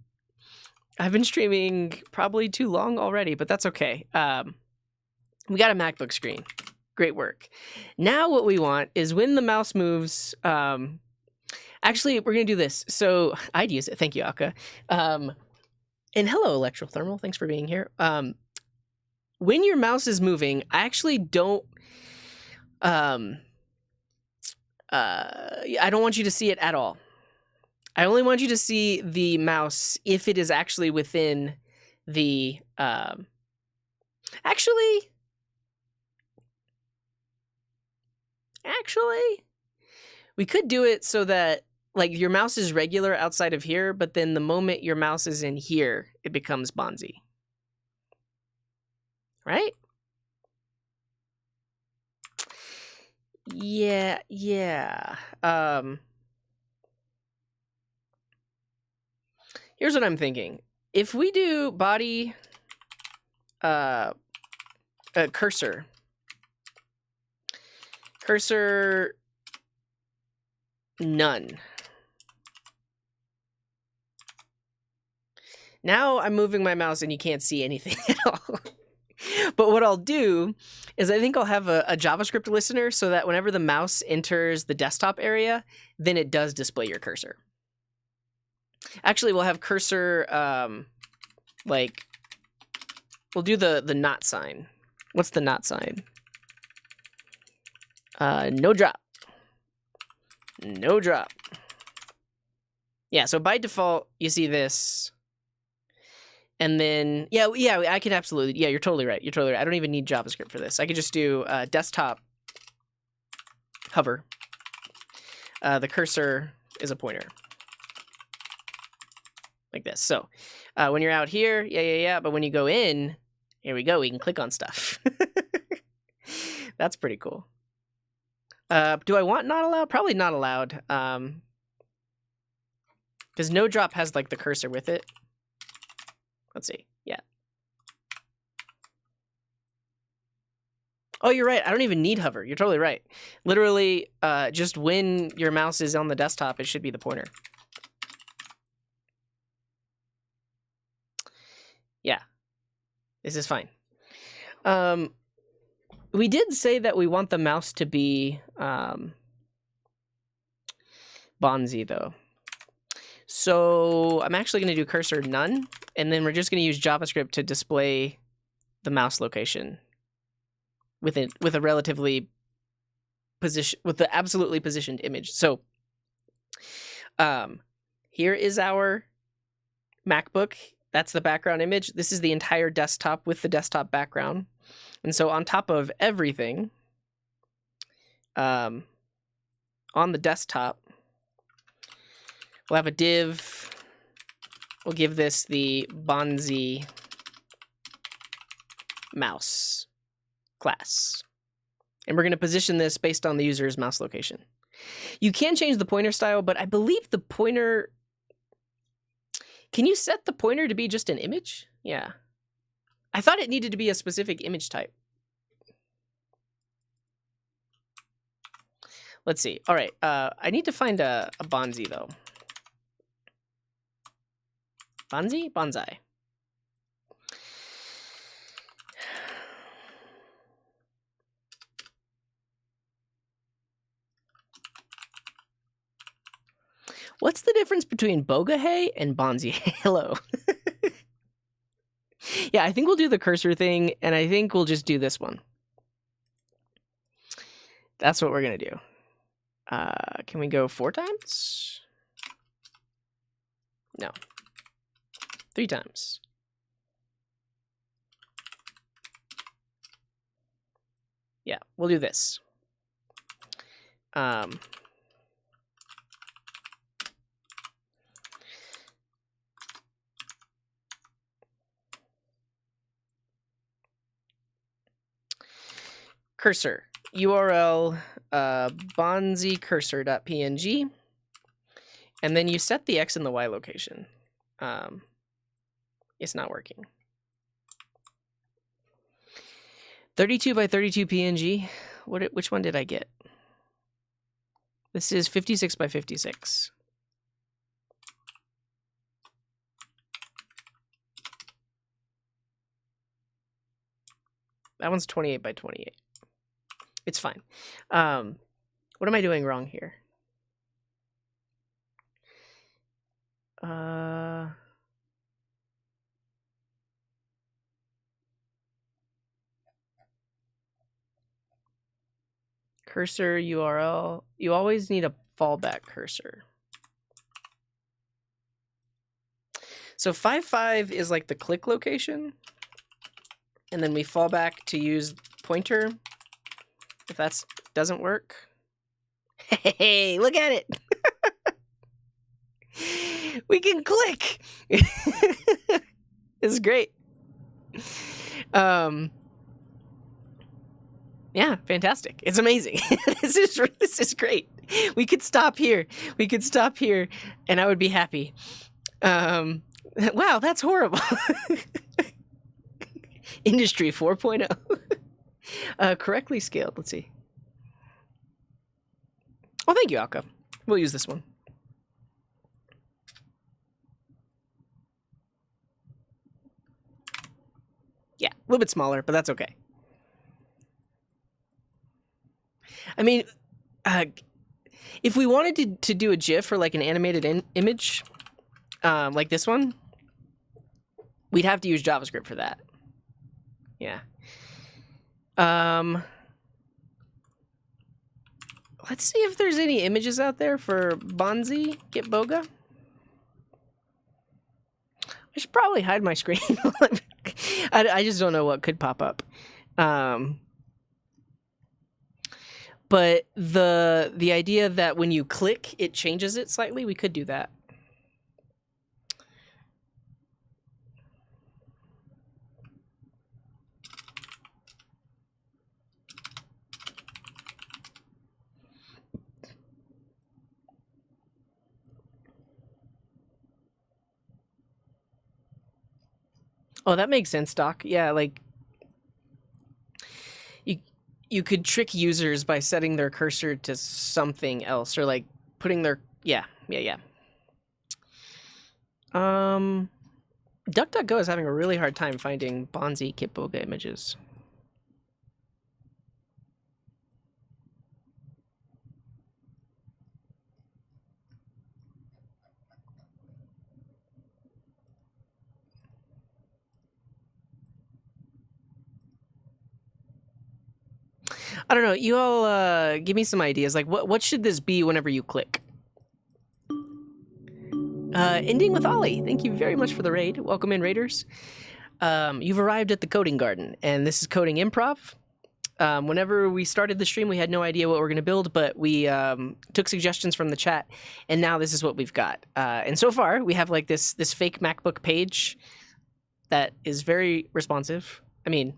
been streaming probably too long already, but that's okay. We got a MacBook screen. Great work. Now what we want is when the mouse moves... actually, we're going to do this. So I'd use it. Thank you, Aka. And hello, Electrothermal. Thanks for being here. When your mouse is moving, I actually don't... I don't want you to see it at all. I only want you to see the mouse if it is actually within the, actually, we could do it so that, like, your mouse is regular outside of here, but then the moment your mouse is in here, it becomes Bonzi. Right? Yeah. Here's what I'm thinking. If we do body cursor none. Now I'm moving my mouse and you can't see anything at all. But what I'll do is I think I'll have a JavaScript listener so that whenever the mouse enters the desktop area, then it does display your cursor. Actually, we'll have cursor, like, we'll do the not sign. What's the not sign? No drop. No drop. Yeah, so by default, you see this. And then, yeah, I can absolutely, yeah, you're totally right. I don't even need JavaScript for this. I could just do desktop hover. The cursor is a pointer. Like this. So when you're out here, yeah. But when you go in, here we go. We can click on stuff. That's pretty cool. Do I want not allowed? Probably not allowed. Because no drop has like the cursor with it. Let's see. Yeah. Oh, you're right. I don't even need hover. You're totally right. Literally, just when your mouse is on the desktop, it should be the pointer. Yeah. This is fine. We did say that we want the mouse to be Bonzi, though. So I'm actually going to do cursor none, and then we're just going to use JavaScript to display the mouse location with a relatively with the absolutely positioned image. So here is our MacBook. That's the background image. This is the entire desktop with the desktop background. And so on top of everything, on the desktop, we'll have a div. We'll give this the Bonzi mouse class. And we're going to position this based on the user's mouse location. You can change the pointer style, but I believe the pointer... Can you set the pointer to be just an image? Yeah. I thought it needed to be a specific image type. Let's see. All right. I need to find a Bonzi, though. Bonzi? Bonsai. What's the difference between Bogahay and Bonzi? Hello. Yeah, I think we'll do the cursor thing, and I think we'll just do this one. That's what we're going to do. Can we go 4 times? No. 3 times. Yeah, we'll do this. Cursor. URL bonzi cursor.png. And then you set the X and the Y location. It's not working. 32 by 32 PNG. Which one did I get? This is 56 by 56. That one's 28 by 28. It's fine. What am I doing wrong here? Cursor URL. You always need a fallback cursor. So 5.5 is like the click location. And then we fall back to use pointer if that doesn't work. Hey, look at it. We can click. This is great. Yeah, fantastic. It's amazing. This is great. We could stop here. We could stop here and I would be happy. Wow, that's horrible. Industry 4.0. Correctly scaled. Let's see. Oh, thank you, Alka. We'll use this one. Yeah, a little bit smaller, but that's okay. I mean, if we wanted to do a GIF or like an animated image, like this one, we'd have to use JavaScript for that. Yeah. Let's see if there's any images out there for Bonzi. Get Boga. I should probably hide my screen. I just don't know what could pop up. But the idea that when you click, it changes it slightly, we could do that. Oh, that makes sense, Doc. Yeah, like you could trick users by setting their cursor to something else or like putting their yeah. DuckDuckGo is having a really hard time finding Bonzi Kitboga images. I don't know. You all give me some ideas. Like, what should this be whenever you click? Ending with Ollie. Thank you very much for the raid. Welcome in, raiders. You've arrived at the coding garden, and this is Coding Improv. Whenever we started the stream, we had no idea what we were going to build, but we took suggestions from the chat, and now this is what we've got. And so far, we have like this fake MacBook page that is very responsive. I mean,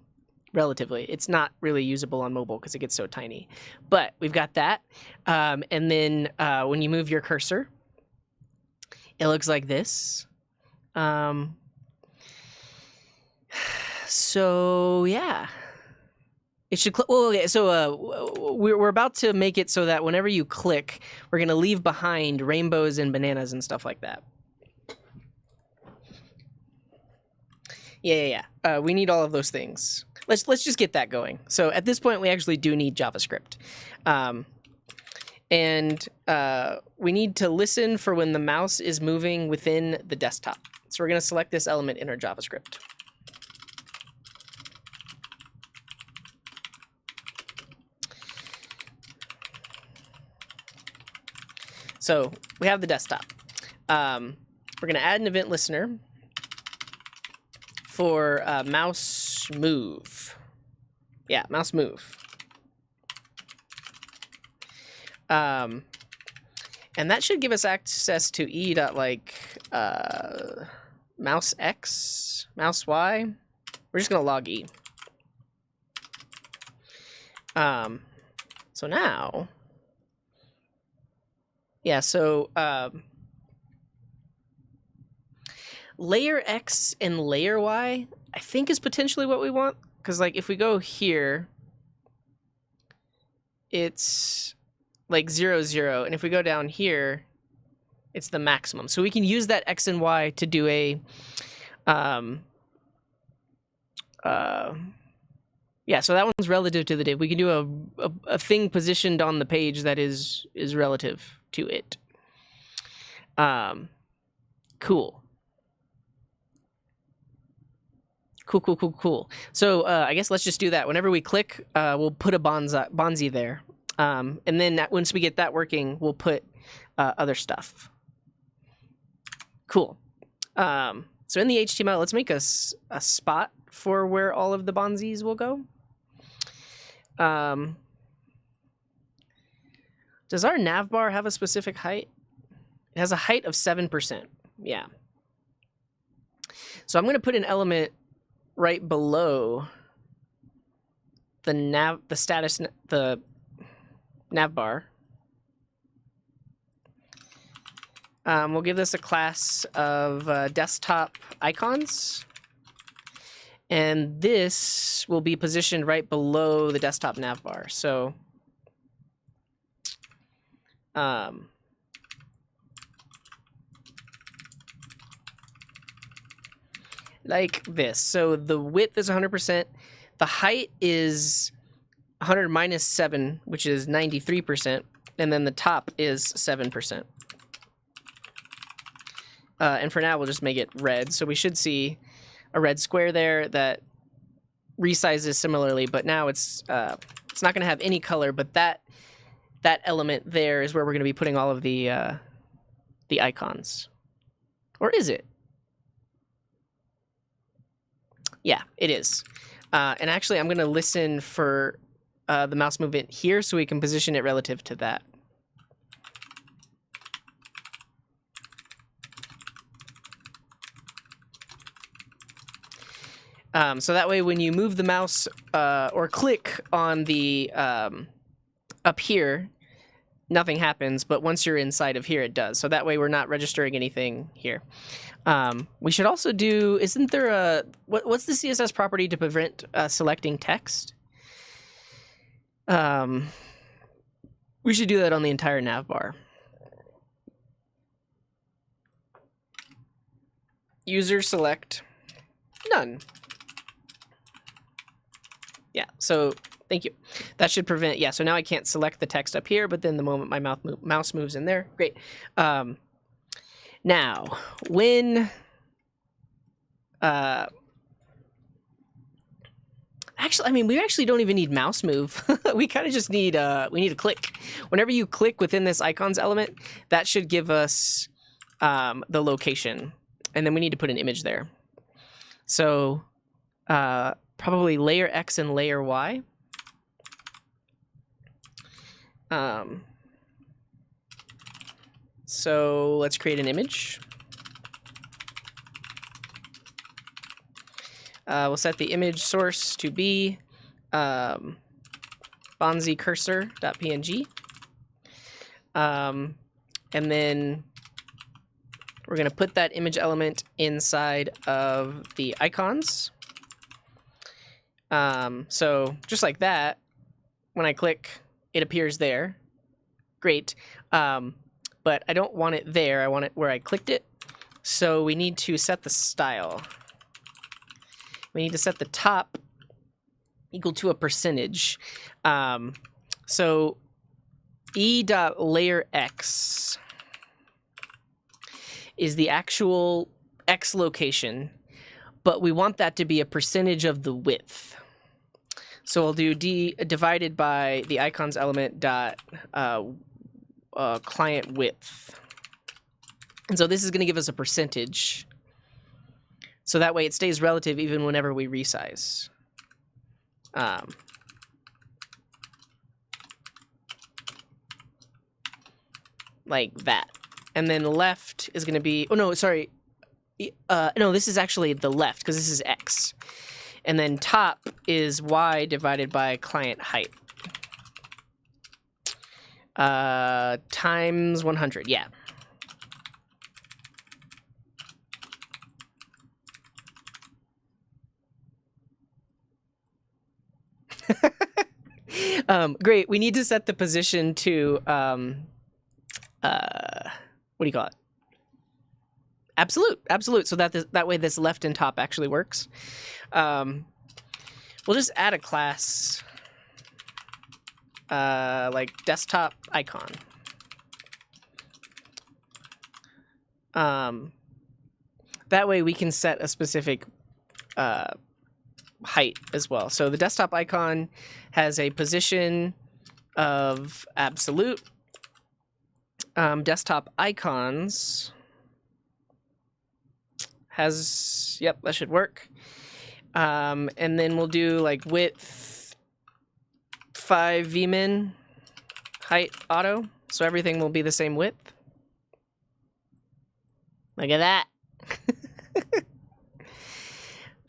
relatively. It's not really usable on mobile because it gets so tiny. But we've got that. And then when you move your cursor, it looks like this. So, yeah. It should well, okay, so we're about to make it so that whenever you click, we're going to leave behind rainbows and bananas and stuff like that. Yeah. We need all of those things. Let's just get that going. So at this point, we actually do need JavaScript. And we need to listen for when the mouse is moving within the desktop. So we're going to select this element in our JavaScript. So we have the desktop. We're going to add an event listener for mouse move. Yeah, mouse move. And that should give us access to e.like mouse x, mouse y. We're just going to log e. So now, yeah, so layer X and layer Y, I think is potentially what we want. Because like if we go here, it's like 0, 0. And if we go down here, it's the maximum. So we can use that X and Y to do a, yeah, so that one's relative to the div. We can do a thing positioned on the page that is relative to it. Cool. Cool. So I guess let's just do that. Whenever we click, we'll put a Bonzi there. And then once we get that working, we'll put other stuff. Cool. So in the HTML, let's make a spot for where all of the Bonzis will go. Does our navbar have a specific height? It has a height of 7%. Yeah. So I'm going to put an element right below the navbar. We'll give this a class of desktop icons. And this will be positioned right below the desktop navbar. So like this. So the width is 100%. The height is 100 minus 7, which is 93%. And then the top is 7%. And for now, we'll just make it red. So we should see a red square there that resizes similarly, but now it's not going to have any color. But that element there is where we're going to be putting all of the icons. Or is it? Yeah, it is. And actually, I'm going to listen for the mouse movement here so we can position it relative to that. So that way, when you move the mouse or click on the up here, nothing happens. But once you're inside of here, it does. So that way, we're not registering anything here. We should also do, isn't there a, what's the CSS property to prevent selecting text? We should do that on the entire navbar. User select none. Yeah, so thank you. That should prevent, yeah, so now I can't select the text up here, but then the moment my mouse moves in there, great. Now, when, actually, I mean, we actually don't even need mouse move. We kind of just need, we need a click. Whenever you click within this icons element, that should give us the location. And then we need to put an image there. So, probably layer X and layer Y. So let's create an image. We'll set the image source to be Bonzi cursor.png. And then we're going to put that image element inside of the icons. So just like that, when I click, it appears there. Great. But I don't want it there. I want it where I clicked it. So we need to set the style. We need to set the top equal to a percentage. So e.layerX is the actual X location, but we want that to be a percentage of the width. So I'll do D divided by the icons element dot client width. And so this is going to give us a percentage. So that way it stays relative even whenever we resize. Like that. And then left is going to be, oh no, sorry. No, this is actually the left because this is X. And then top is Y divided by client height. Times 100, yeah. Great, we need to set the position to, what do you call it? Absolute, so that way this left and top actually works. We'll just add a class, like desktop icon. That way we can set a specific height as well. So the desktop icon has a position of absolute desktop icons has, yep, that should work. And then we'll do like width 5 vmin, height auto, so everything will be the same width. Look at that.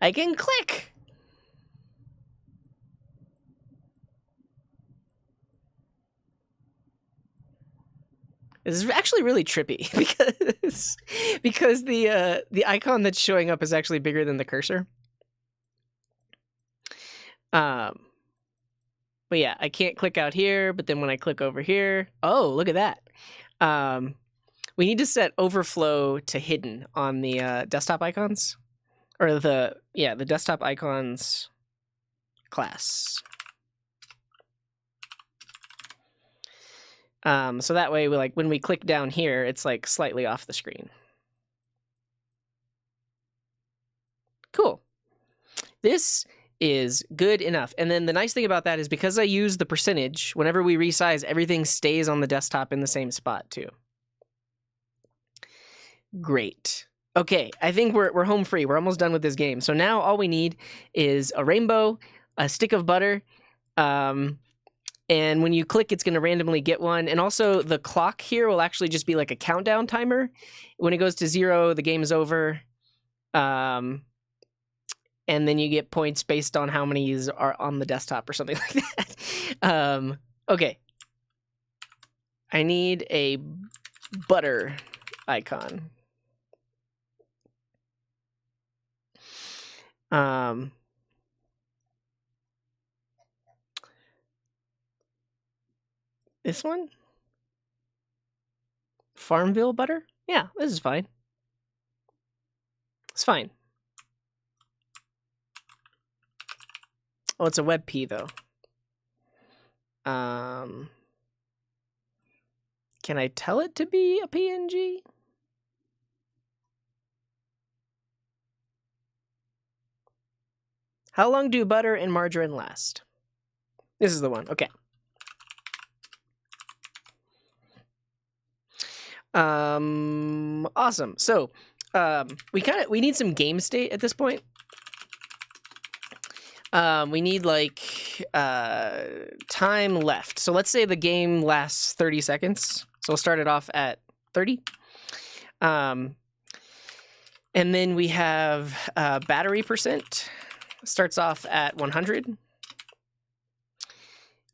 I can click. This is actually really trippy because the icon that's showing up is actually bigger than the cursor. But yeah, I can't click out here, but then when I click over here, oh, look at that. We need to set overflow to hidden on the desktop icons, or the desktop icons class. So that way, when we click down here, it's like slightly off the screen. Cool. This is good enough. And then the nice thing about that is because I use the percentage, whenever we resize, everything stays on the desktop in the same spot too. Great. Okay, I think we're home free. We're almost done with this game. So now all we need is a rainbow, a stick of butter, and when you click, it's going to randomly get one. And also the clock here will actually just be like a countdown timer. When it goes to 0, the game is over. And then you get points based on how many are on the desktop or something like that. Okay. I need a butter icon. This one? Farmville butter? Yeah, this is fine. It's fine. Oh, it's a WebP though. Can I tell it to be a PNG? How long do butter and margarine last? This is the one. Okay. Awesome. So, we need some game state at this point. We need like time left. So let's say the game lasts 30 seconds. So we'll start it off at 30. And then we have battery percent. Starts off at 100.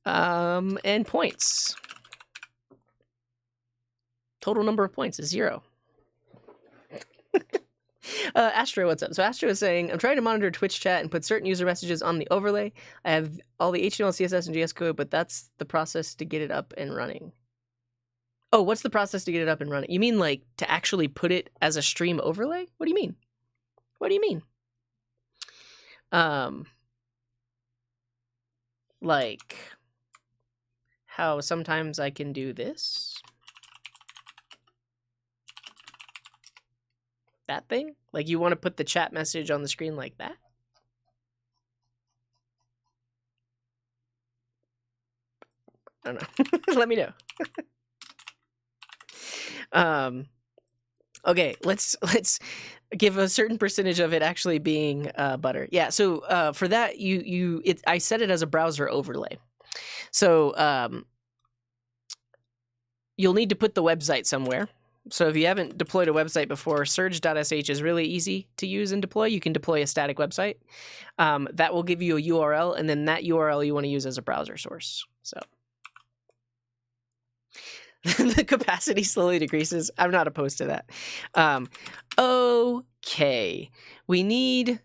And points. Total number of points is 0. Astro, what's up? So Astro is saying, I'm trying to monitor Twitch chat and put certain user messages on the overlay. I have all the HTML, CSS, and JS code, but that's the process to get it up and running. Oh, what's the process to get it up and running? You mean like to actually put it as a stream overlay? What do you mean? What do you mean? Like how sometimes I can do this. That thing? Like you want to put the chat message on the screen like that? I don't know. Let me know. Okay, let's give a certain percentage of it actually being butter. Yeah, so for that I set it as a browser overlay. So you'll need to put the website somewhere. So if you haven't deployed a website before, surge.sh is really easy to use and deploy. You can deploy a static website. That will give you a URL, and then that URL you want to use as a browser source. So the capacity slowly decreases. I'm not opposed to that. Okay. We need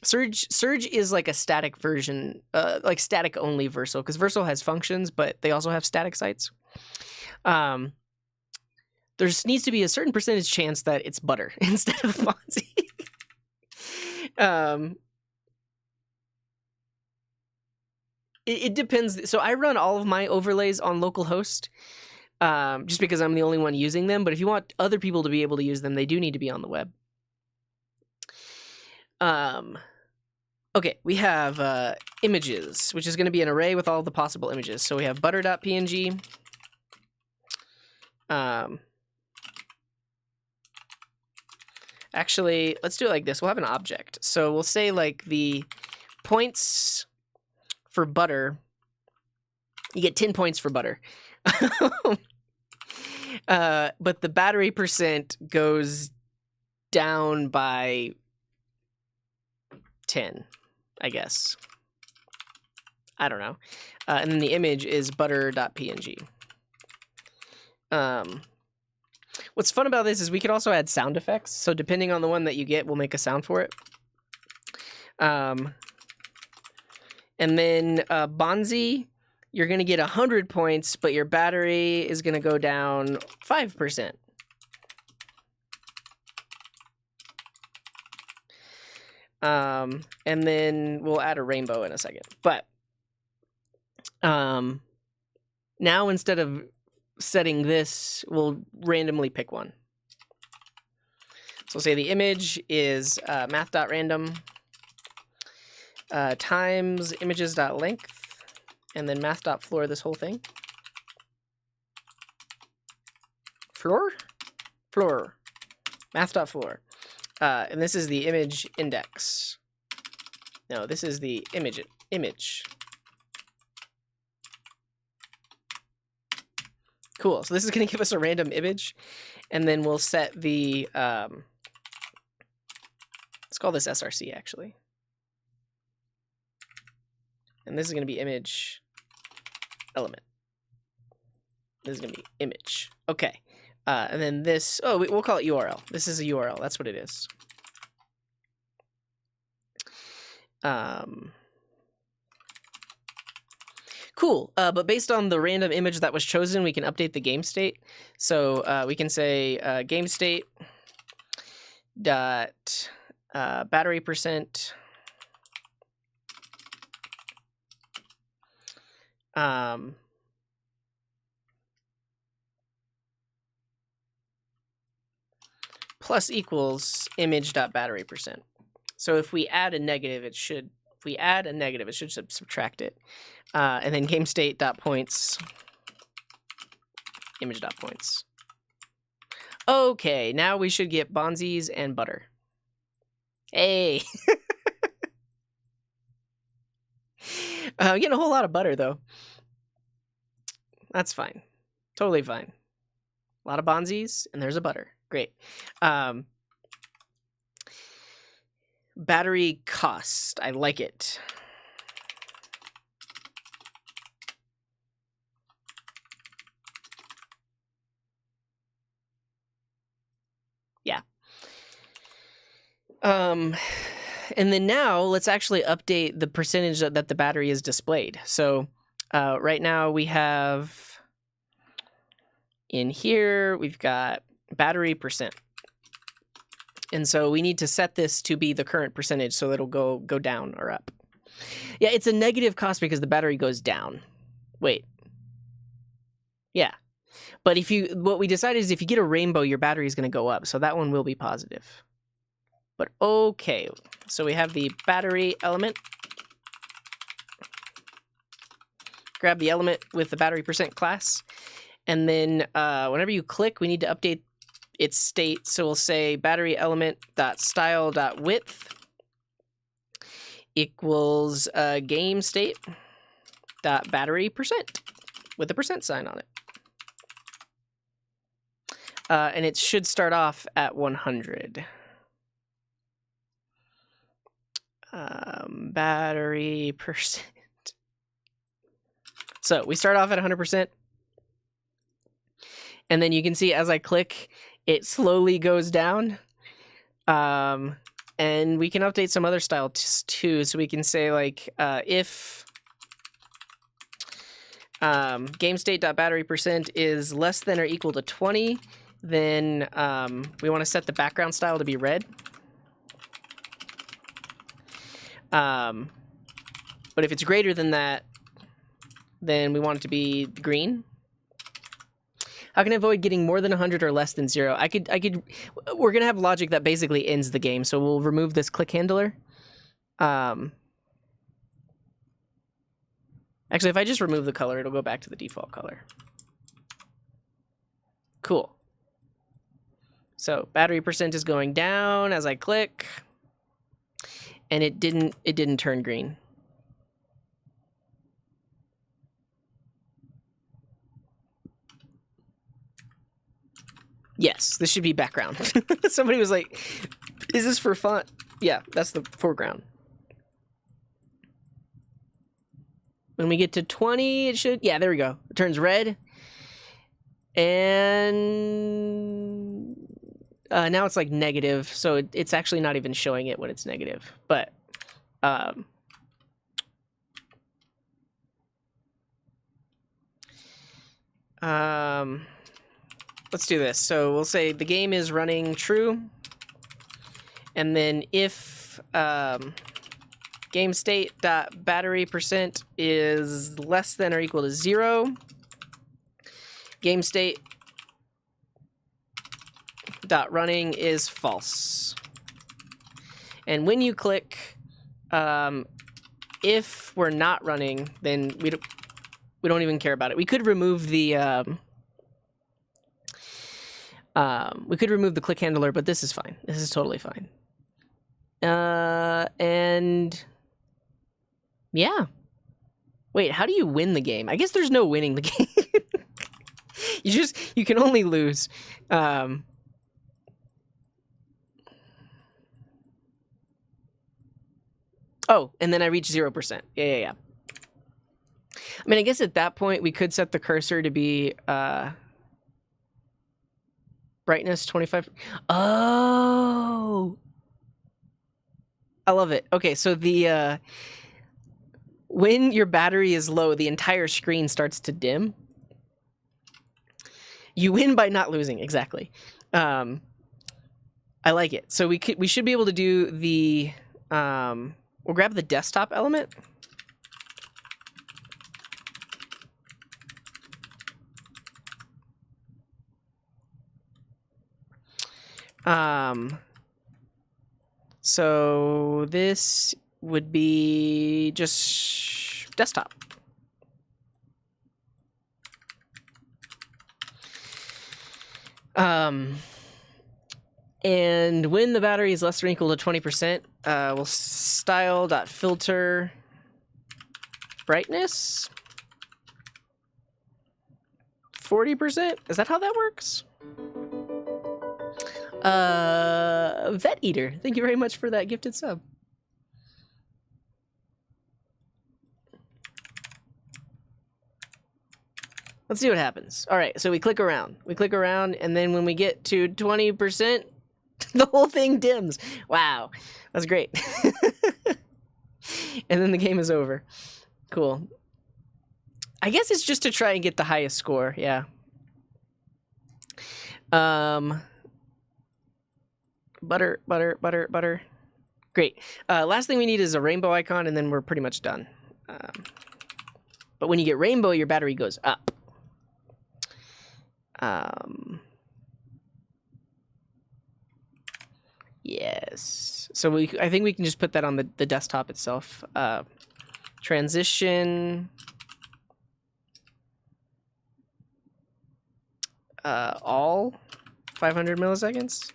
Surge is like a static version, like static only Vercel, because Vercel has functions, but they also have static sites. There needs to be a certain percentage chance that it's butter instead of Bonzi. It depends. So I run all of my overlays on localhost just because I'm the only one using them. But if you want other people to be able to use them, they do need to be on the web. Okay, we have images, which is going to be an array with all the possible images. So we have butter.png. Actually, let's do it like this. We'll have an object. So we'll say like the points for butter. You get 10 points for butter. But the battery percent goes down by 10, I guess. I don't know. And then the image is butter.png. What's fun about this is we could also add sound effects. So depending on the one that you get, we'll make a sound for it. And then Bonzi, you're going to get 100 points, but your battery is going to go down 5%. And then we'll add a rainbow in a second. But now instead of setting this, we'll randomly pick one. So we'll say the image is math.random times images.length, and then math.floor this whole thing. Floor? Floor. Math.floor. And this is the image index. No, this is the image. Cool. So this is going to give us a random image, and then we'll set the, let's call this src actually. And this is going to be image element. This is going to be image. Okay. And then this, oh, we'll call it URL. This is a URL. That's what it is. Cool. But based on the random image that was chosen, we can update the game state. So we can say game state dot battery percent plus equals image.battery percent. So if we add a negative, it should subtract it. And then game state.points image.points. Okay, now we should get Bonzis and butter. Hey. I'm getting a whole lot of butter though. That's fine. Totally fine. A lot of Bonzis and there's a butter. Great. Battery cost. I like it. Yeah. And then now let's actually update the percentage that the battery is displayed. So right now we have in here, we've got battery percent. And so we need to set this to be the current percentage so it'll go down or up. Yeah, it's a negative cost because the battery goes down. Wait. Yeah. But what we decided is if you get a rainbow, your battery is going to go up. So that one will be positive. But okay. So we have the battery element. Grab the element with the battery percent class. And then whenever you click, we need to update its state. So we'll say battery element dot style dot width equals game state dot battery percent with a percent sign on it. And it should start off at 100. Battery percent. So we start off at 100%. And then you can see as I click, it slowly goes down. And we can update some other style too. So we can say like if game state.battery percent is less than or equal to 20, then we want to set the background style to be red. But if it's greater than that, then we want it to be green. How can I avoid getting more than 100 or less than 0? We're going to have logic that basically ends the game, so we'll remove this click handler. Actually, if I just remove the color, it'll go back to the default color. Cool. So battery percent is going down as I click, and it didn't turn green. Yes, this should be background. Somebody was like, is this for fun? Yeah, that's the foreground. When we get to 20, it should, yeah, there we go. It turns red. And now it's like negative, so it's actually not even showing it when it's negative. But let's do this. So we'll say the game is running true, and then if game state dot battery percent is less than or equal to 0, game state dot running is false. And when you click, if we're not running, then we don't even care about it. We could remove the click handler, but this is fine. This is totally fine. And yeah. Wait, how do you win the game? I guess there's no winning the game. You can only lose. Oh, and then I reach 0%. Yeah. I mean, I guess at that point we could set the cursor to be brightness 25. Oh, I love it. Okay, so the when your battery is low, the entire screen starts to dim. You win by not losing, exactly. I like it. So we should be able to do the we'll grab the desktop element. So this would be just desktop. And when the battery is less than or equal to 20%, we'll style.filter brightness 40%. Is that how that works? Vet Eater, thank you very much for that gifted sub. Let's see what happens. All right, so we click around. And then when we get to 20%, the whole thing dims. Wow, that's great. And then the game is over. Cool. I guess it's just to try and get the highest score, yeah. Butter. Great. Last thing we need is a rainbow icon, and then we're pretty much done. But when you get rainbow, your battery goes up. Yes. So I think we can just put that on the desktop itself. Transition. All 500 milliseconds.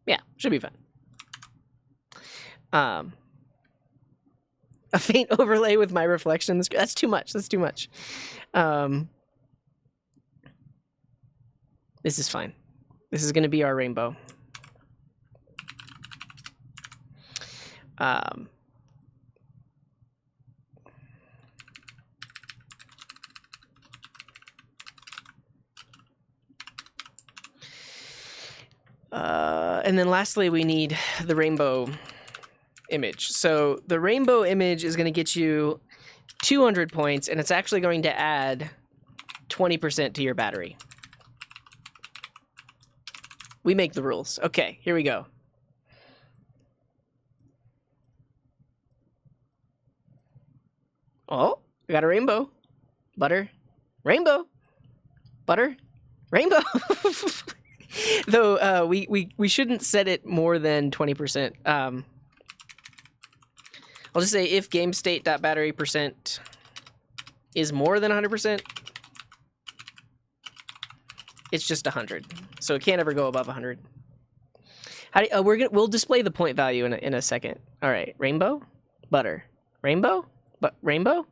Yeah, should be fine. A faint overlay with my reflection. That's too much. This is fine. This is going to be our rainbow. And then lastly, we need the rainbow image. So the rainbow image is going to get you 200 points, and it's actually going to add 20% to your battery. We make the rules. Okay, here we go. Oh, we got a rainbow. Butter. Rainbow. Butter. Rainbow. Though we shouldn't set it more than 20%. I'll just say if game state.battery percent is more than 100%, it's just 100. So it can't ever go above 100. We'll display the point value in a second. All right, rainbow, butter, rainbow, but rainbow.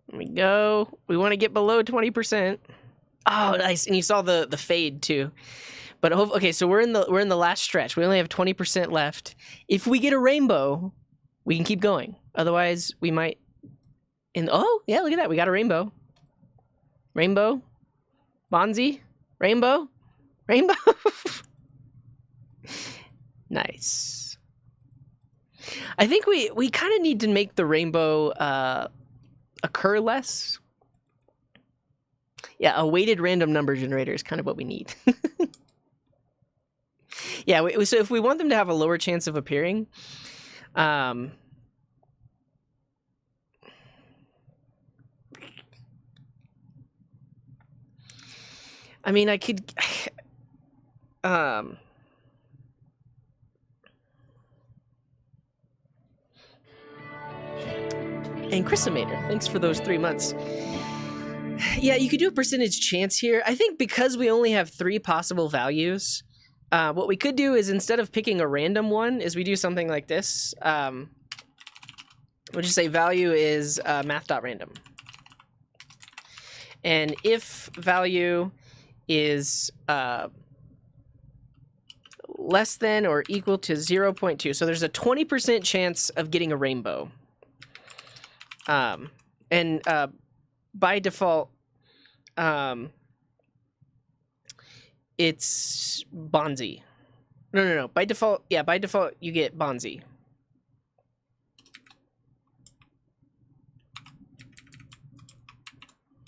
There we go. We want to get below 20%. Oh, nice. And you saw the fade too. But okay, so we're in the last stretch. We only have 20% left. If we get a rainbow, we can keep going. Otherwise, we might. Oh yeah, look at that. We got a rainbow. Rainbow, Bonzi, rainbow, rainbow. Nice. I think we kind of need to make the rainbow occur less. Yeah, a weighted random number generator is kind of what we need. Yeah, so if we want them to have a lower chance of appearing, I mean, I could, and Chrisomator, thanks for those 3 months. Yeah, you could do a percentage chance here. I think because we only have 3 possible values, what we could do is instead of picking a random one, is we do something like this. We'll just say value is math.random. And if value is less than or equal to 0.2, so there's a 20% chance of getting a rainbow. And by default, it's Bonzi. No. By default, yeah, by default, you get Bonzi.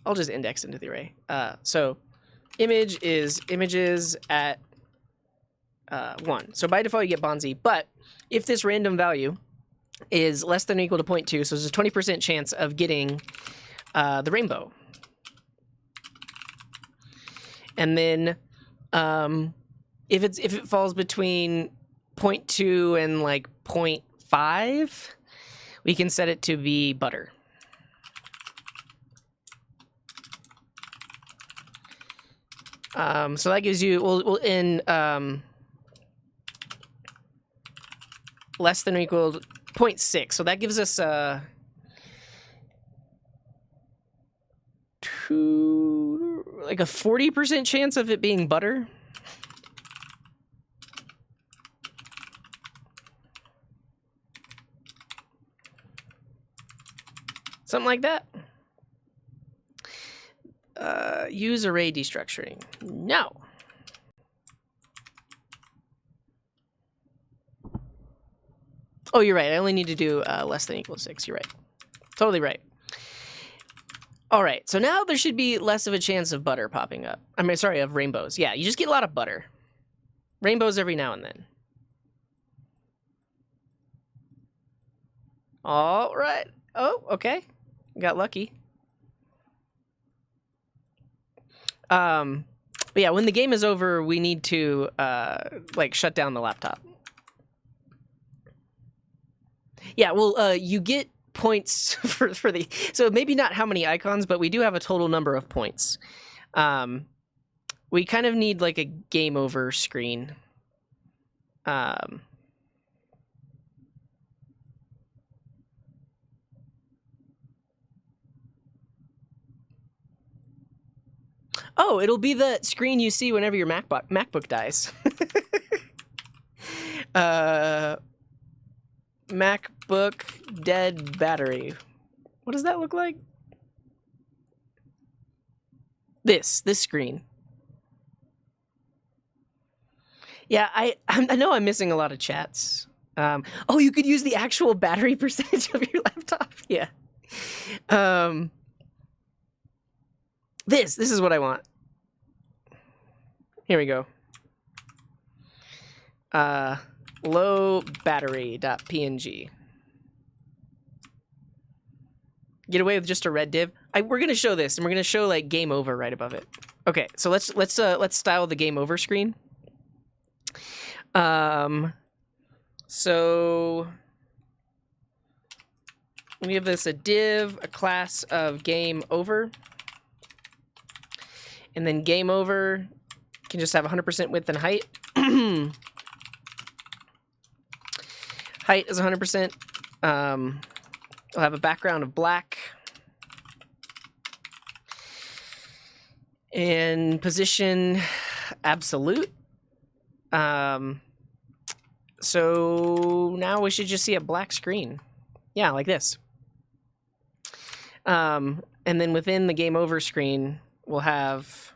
I'll just index into the array. So image is images at 1. So by default, you get Bonzi. But if this random value is less than or equal to 0.2, so there's a 20% chance of getting the rainbow. And then if it falls between 0.2 and like 0.5, we can set it to be butter. So that gives you, we'll in less than or equal to 0.6. So that gives us like a 40% chance of it being butter. Something like that. Use array destructuring. No. Oh, you're right. I only need to do less than or equal to 6. You're right. Totally right. All right. So now there should be less of a chance of butter popping up. I mean, sorry, of rainbows. Yeah, you just get a lot of butter. Rainbows every now and then. All right. Oh, okay. Got lucky. But yeah, when the game is over, we need to like shut down the laptop. Yeah, well, you get points for the, so maybe not how many icons, but we do have a total number of points. We kind of need like a game over screen. Oh, it'll be the screen you see whenever your MacBook dies. MacBook dead battery. What does that look like? This screen. Yeah, I know I'm missing a lot of chats. Oh, you could use the actual battery percentage of your laptop. Yeah. This is what I want. Here we go. Low battery.png. Get away with just a red div. We're gonna show this, and we're gonna show like game over right above it. Okay, so let's style the game over screen. So we give this a div, a class of game over, and then game over can just have 100% width and height. Height is 100%. It'll have a background of black. And position absolute. So now we should just see a black screen. Yeah, like this. And then within the game over screen, we'll have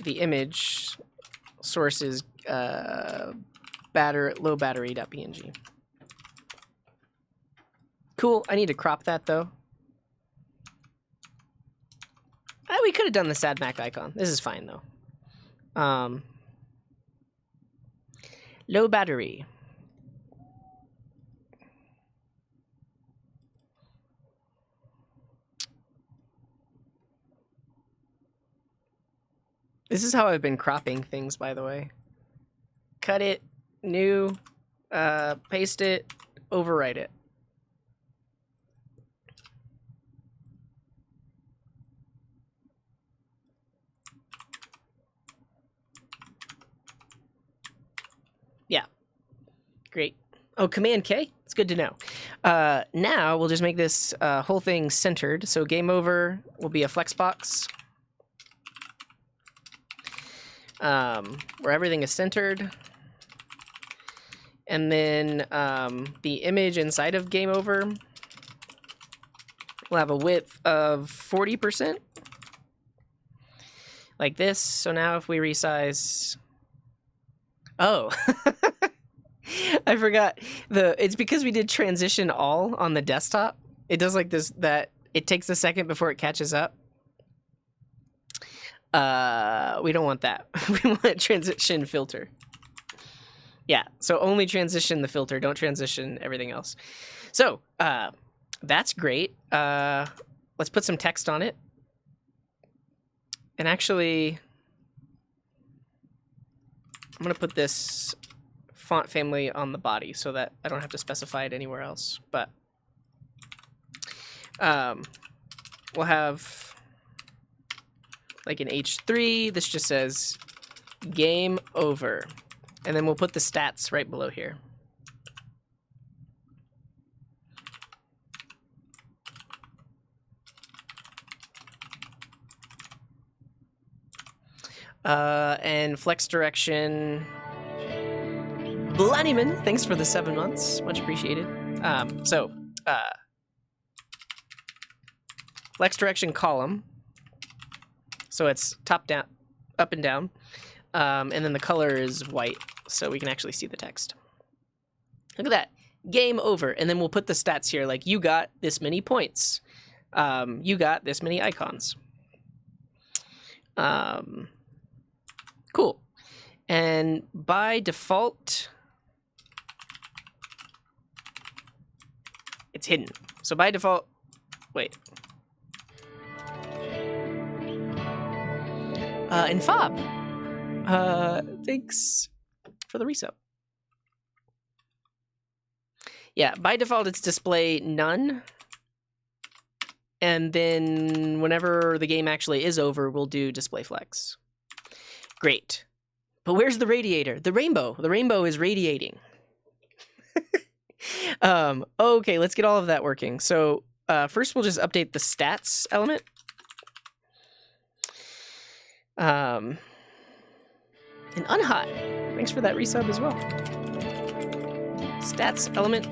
the image sources low battery.png. Cool. I need to crop that though. We could have done the sad Mac icon. This is fine though. Low battery. This is how I've been cropping things, by the way. Cut it, new, paste it, overwrite it. Yeah, great. Oh, Command K? It's good to know. Now we'll just make this whole thing centered. So game over will be a flexbox. Where everything is centered. And then the image inside of game over will have a width of 40%. Like this. So now if we resize... Oh, I forgot. It's because we did transition all on the desktop. It does like this, that it takes a second before it catches up. We don't want that. We want a transition filter. Yeah, so only transition the filter, don't transition everything else. So, that's great. Let's put some text on it. And actually, I'm going to put this font family on the body so that I don't have to specify it anywhere else. But we'll have like an H3. This just says game over. And then we'll put the stats right below here. And flex direction. Blanyman, thanks for the 7 months. Much appreciated. Flex direction column. So it's top down, up and down. And then the color is white, so we can actually see the text. Look at that. Game over. And then we'll put the stats here, like you got this many points. You got this many icons. Cool. And by default, it's hidden. So by default, wait. And Fob, thanks for the resub. Yeah, by default, it's display none. And then whenever the game actually is over, we'll do display flex. Great. But where's the radiator? The rainbow. The rainbow is radiating. Okay, let's get all of that working. So first we'll just update the stats element. And Unhot, thanks for that resub as well. Stats element.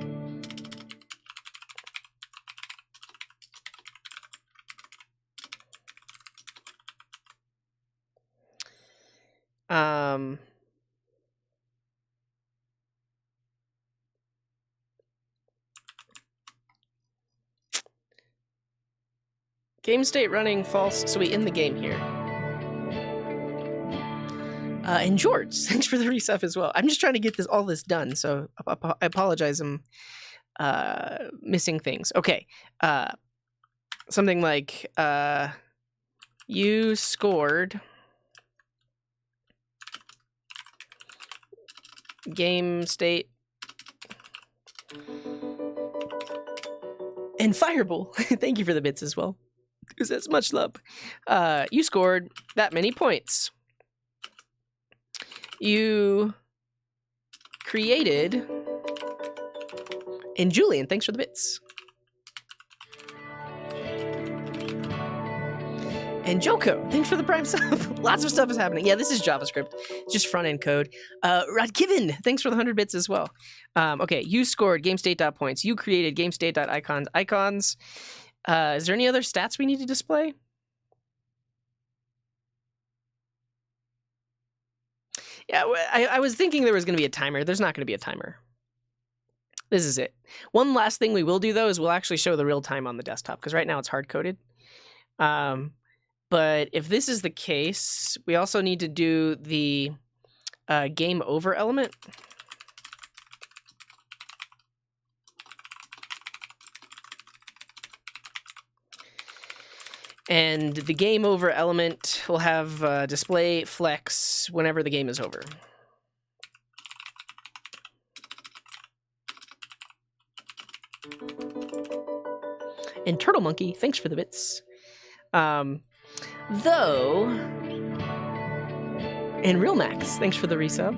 Game state running false, so we end the game here. And George, thanks for the resub as well. I'm just trying to get all this done, so I apologize. I'm missing things. Okay, something like you scored game state and Fireball. Thank you for the bits as well. Because that's much love. You scored that many points. You created, and Julian, thanks for the bits. And Joko, thanks for the prime sub. Lots of stuff is happening. Yeah, this is JavaScript, just front end code. Rodkiven, thanks for the 100 bits as well. Okay, you scored GameState.points. You created GameState.icons. Icons. Is there any other stats we need to display? Yeah, I was thinking there was going to be a timer. There's not going to be a timer. This is it. One last thing we will do, though, is we'll actually show the real time on the desktop, because right now it's hard-coded. But if this is the case, we also need to do the game over element. And the game over element will have display flex whenever the game is over. And Turtle Monkey, thanks for the bits. Though, and Real Max, thanks for the resub.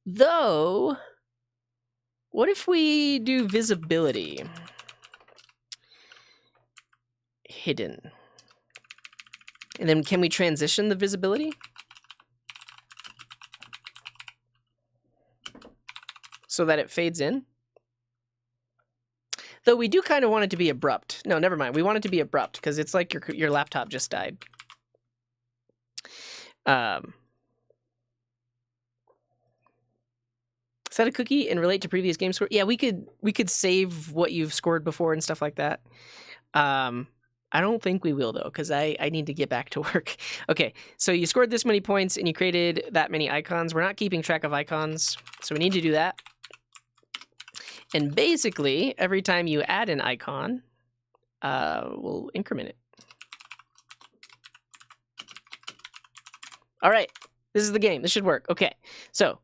Though, what if we do visibility hidden? And then can we transition the visibility? So that it fades in? Though we do kind of want it to be abrupt. No, never mind. We want it to be abrupt because it's like your laptop just died. Set a cookie and relate to previous game score. Yeah, we could save what you've scored before and stuff like that. I don't think we will though, because I need to get back to work. Okay, so you scored this many points and you created that many icons. We're not keeping track of icons, so we need to do that. And basically, every time you add an icon, we'll increment it. All right, this is the game. This should work. Okay, so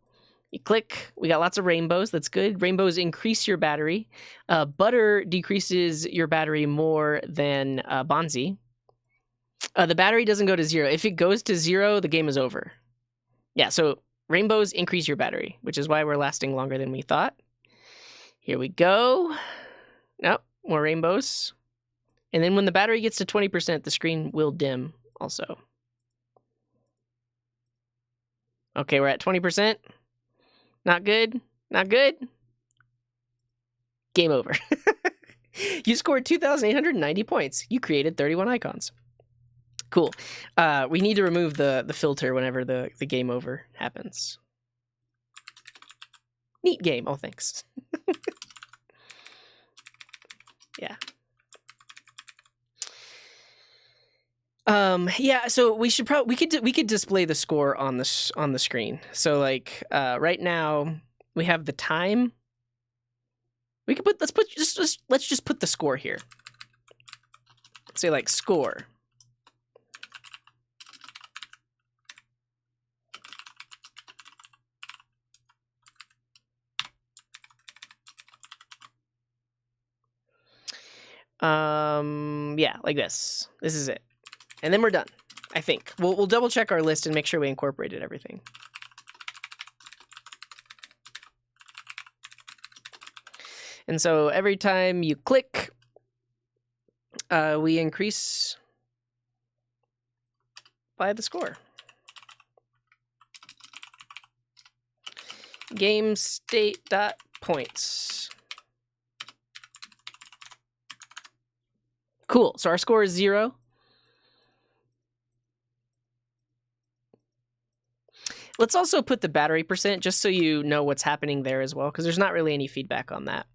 you click. We got lots of rainbows. That's good. Rainbows increase your battery. Butter decreases your battery more than Bonzi. The battery doesn't go to 0. If it goes to 0, the game is over. Yeah, so rainbows increase your battery, which is why we're lasting longer than we thought. Here we go. Nope, more rainbows. And then when the battery gets to 20%, the screen will dim also. Okay, we're at 20%. Not good. Not good. Game over. You scored 2,890 points. You created 31 icons. Cool. We need to remove the filter whenever the game over happens. Neat game. Oh, thanks. Yeah. Yeah, so we should we could display the score on the screen. So like right now we have the time. We could let's just put the score here. Say like score. Yeah, like this. This is it. And then we're done. I think. We'll double check our list and make sure we incorporated everything. And so every time you click, we increase by the score. Game state dot points. Cool. So our score is 0. Let's also put the battery percent just so you know what's happening there as well, because there's not really any feedback on that.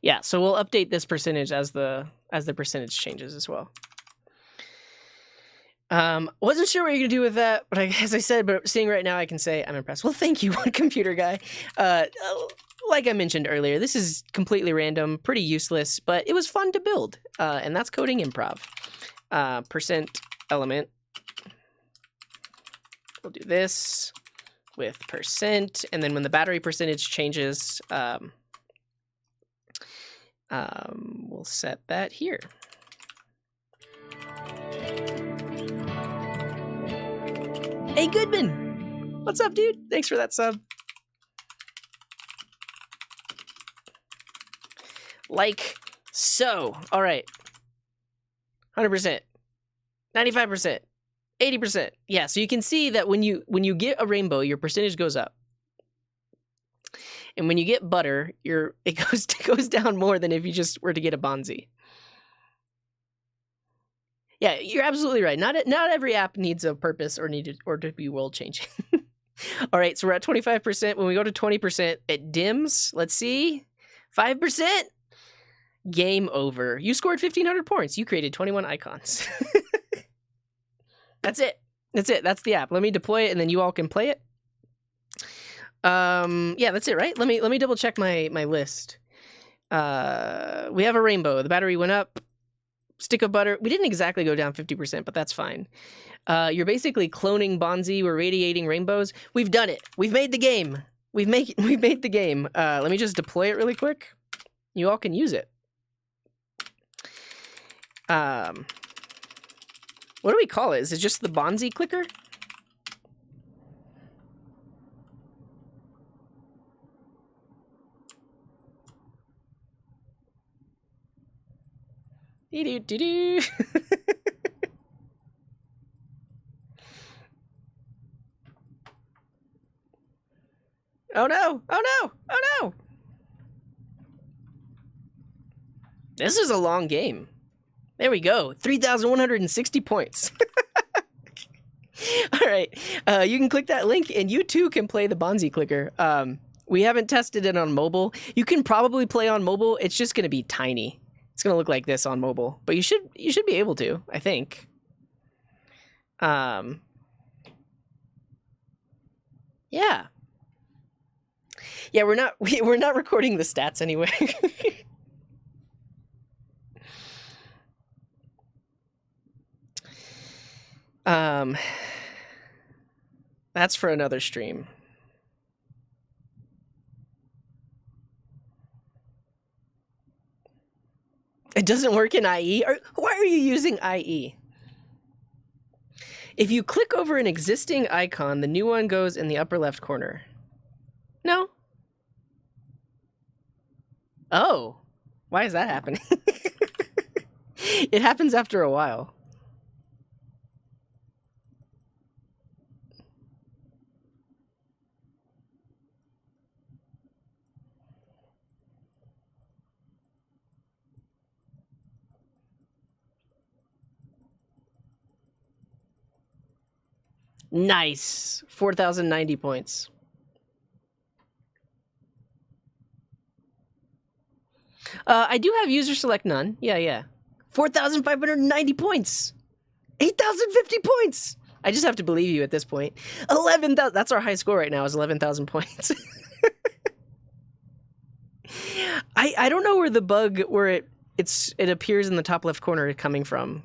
Yeah, so we'll update this percentage as the percentage changes as well. Wasn't sure what you're gonna do with that, but as I said, but seeing right now, I can say I'm impressed. Well, thank you, One Computer Guy. Like I mentioned earlier, this is completely random, pretty useless, but it was fun to build, and that's coding improv. Percent element. We'll do this with percent, and then when the battery percentage changes, we'll set that here. Hey, Goodman! What's up, dude? Thanks for that sub. Like so. All right. 100%. 95%. 80%. Yeah, so you can see that when you get a rainbow, your percentage goes up. And when you get butter, it goes down more than if you just were to get a Bonzi. Yeah, you're absolutely right. Not every app needs a purpose or to be world changing. All right, so we're at 25%. When we go to 20%, it dims. Let's see. 5%. Game over. You scored 1,500 points. You created 21 icons. That's it. That's the app. Let me deploy it, and then you all can play it. Yeah, that's it, right? Let me double check my list. We have a rainbow. The battery went up. Stick of butter. We didn't exactly go down 50%, but that's fine. You're basically cloning Bonzi. We're radiating rainbows. We've done it. We've made the game. We've made the game. Let me just deploy it really quick. You all can use it. What do we call it? Is it just the Bonzi clicker? Dee-doo-dee-doo. Oh no! Oh no! Oh no! This is a long game. There we go. 3,160 points. All right. You can click that link, and you too can play the Bonzi clicker. We haven't tested it on mobile. You can probably play on mobile. It's just going to be tiny. It's going to look like this on mobile, but you should be able to, I think. Yeah. Yeah, we're not recording the stats anyway. That's for another stream. It doesn't work in IE? Why are you using IE? If you click over an existing icon, the new one goes in the upper left corner. No? Oh. Why is that happening? It happens after a while. Nice. 4,090 points. I do have user select none. Yeah. 4,590 points. 8,050 points. I just have to believe you at this point. 11,000. That's our high score right now is 11,000 points. I don't know where the bug where it appears in the top left corner is coming from.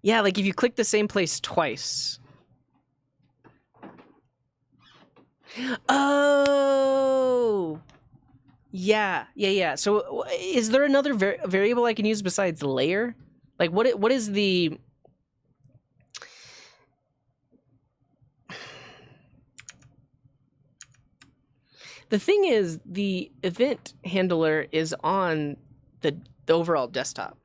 Yeah, like if you click the same place twice. Oh. Yeah. So is there another variable I can use besides layer? Like what is the... The thing is, the event handler is on the overall desktop.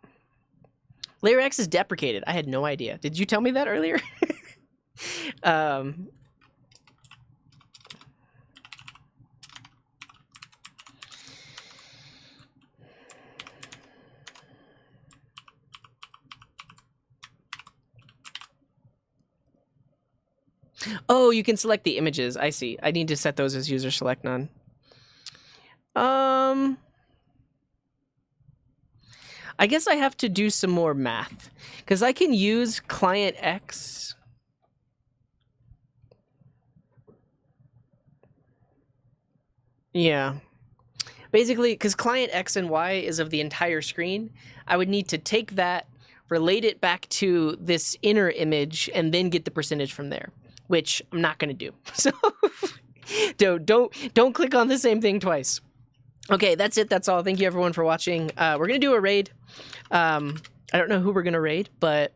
Layer X is deprecated. I had no idea. Did you tell me that earlier? Oh, you can select the images. I see. I need to set those as user select none. I guess I have to do some more math because I can use client X. Yeah. Basically, because client X and Y is of the entire screen, I would need to take that, relate it back to this inner image, and then get the percentage from there, which I'm not going to do. So don't click on the same thing twice. Okay, that's it. That's all. Thank you everyone for watching. We're going to do a raid. I don't know who we're going to raid, but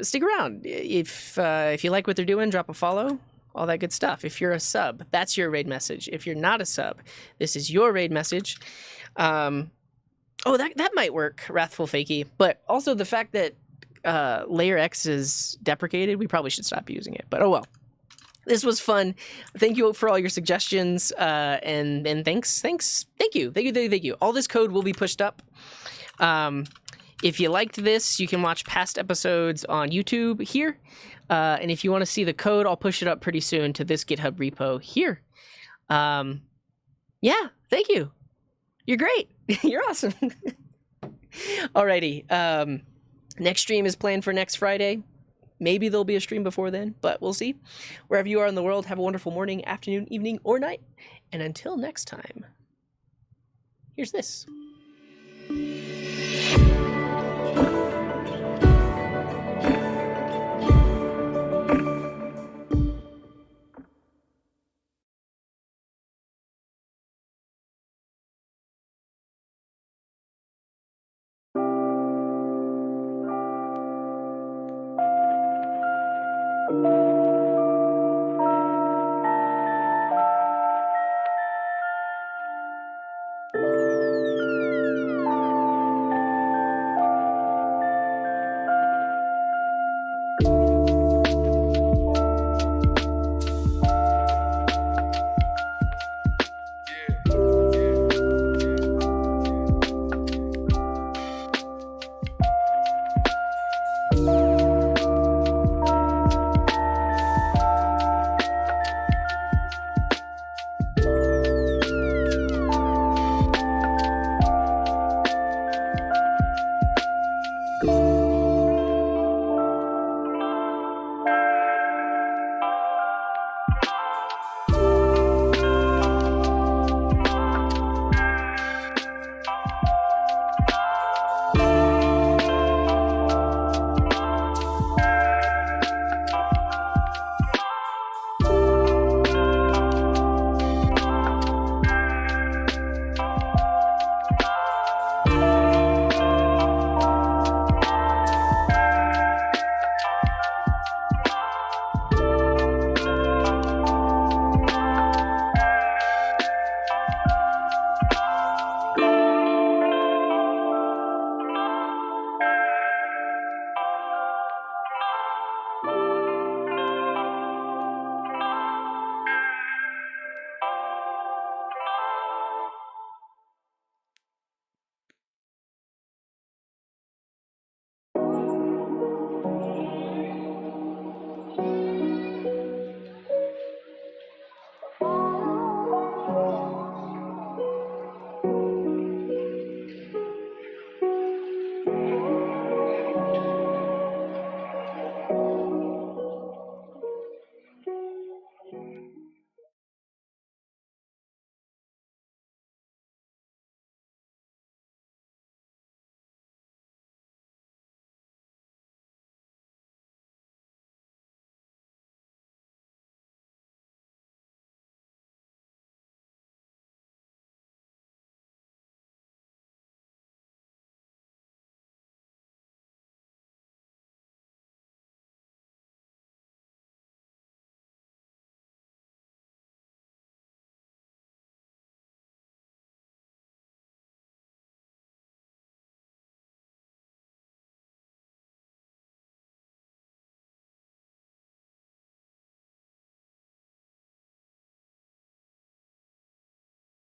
stick around. If you like what they're doing, drop a follow. All that good stuff. If you're a sub, that's your raid message. If you're not a sub, this is your raid message. Oh, that might work, Wrathful Fakey. But also the fact that layer X is deprecated, we probably should stop using it. But oh well. This was fun. Thank you for all your suggestions. And thank you. All this code will be pushed up. If you liked this, you can watch past episodes on YouTube here. And if you want to see the code, I'll push it up pretty soon to this GitHub repo here. Yeah, thank you. You're great. You're awesome. Alrighty. Next stream is planned for next Friday. Maybe there'll be a stream before then, but we'll see. Wherever you are in the world, have a wonderful morning, afternoon, evening, or night. And until next time, here's this.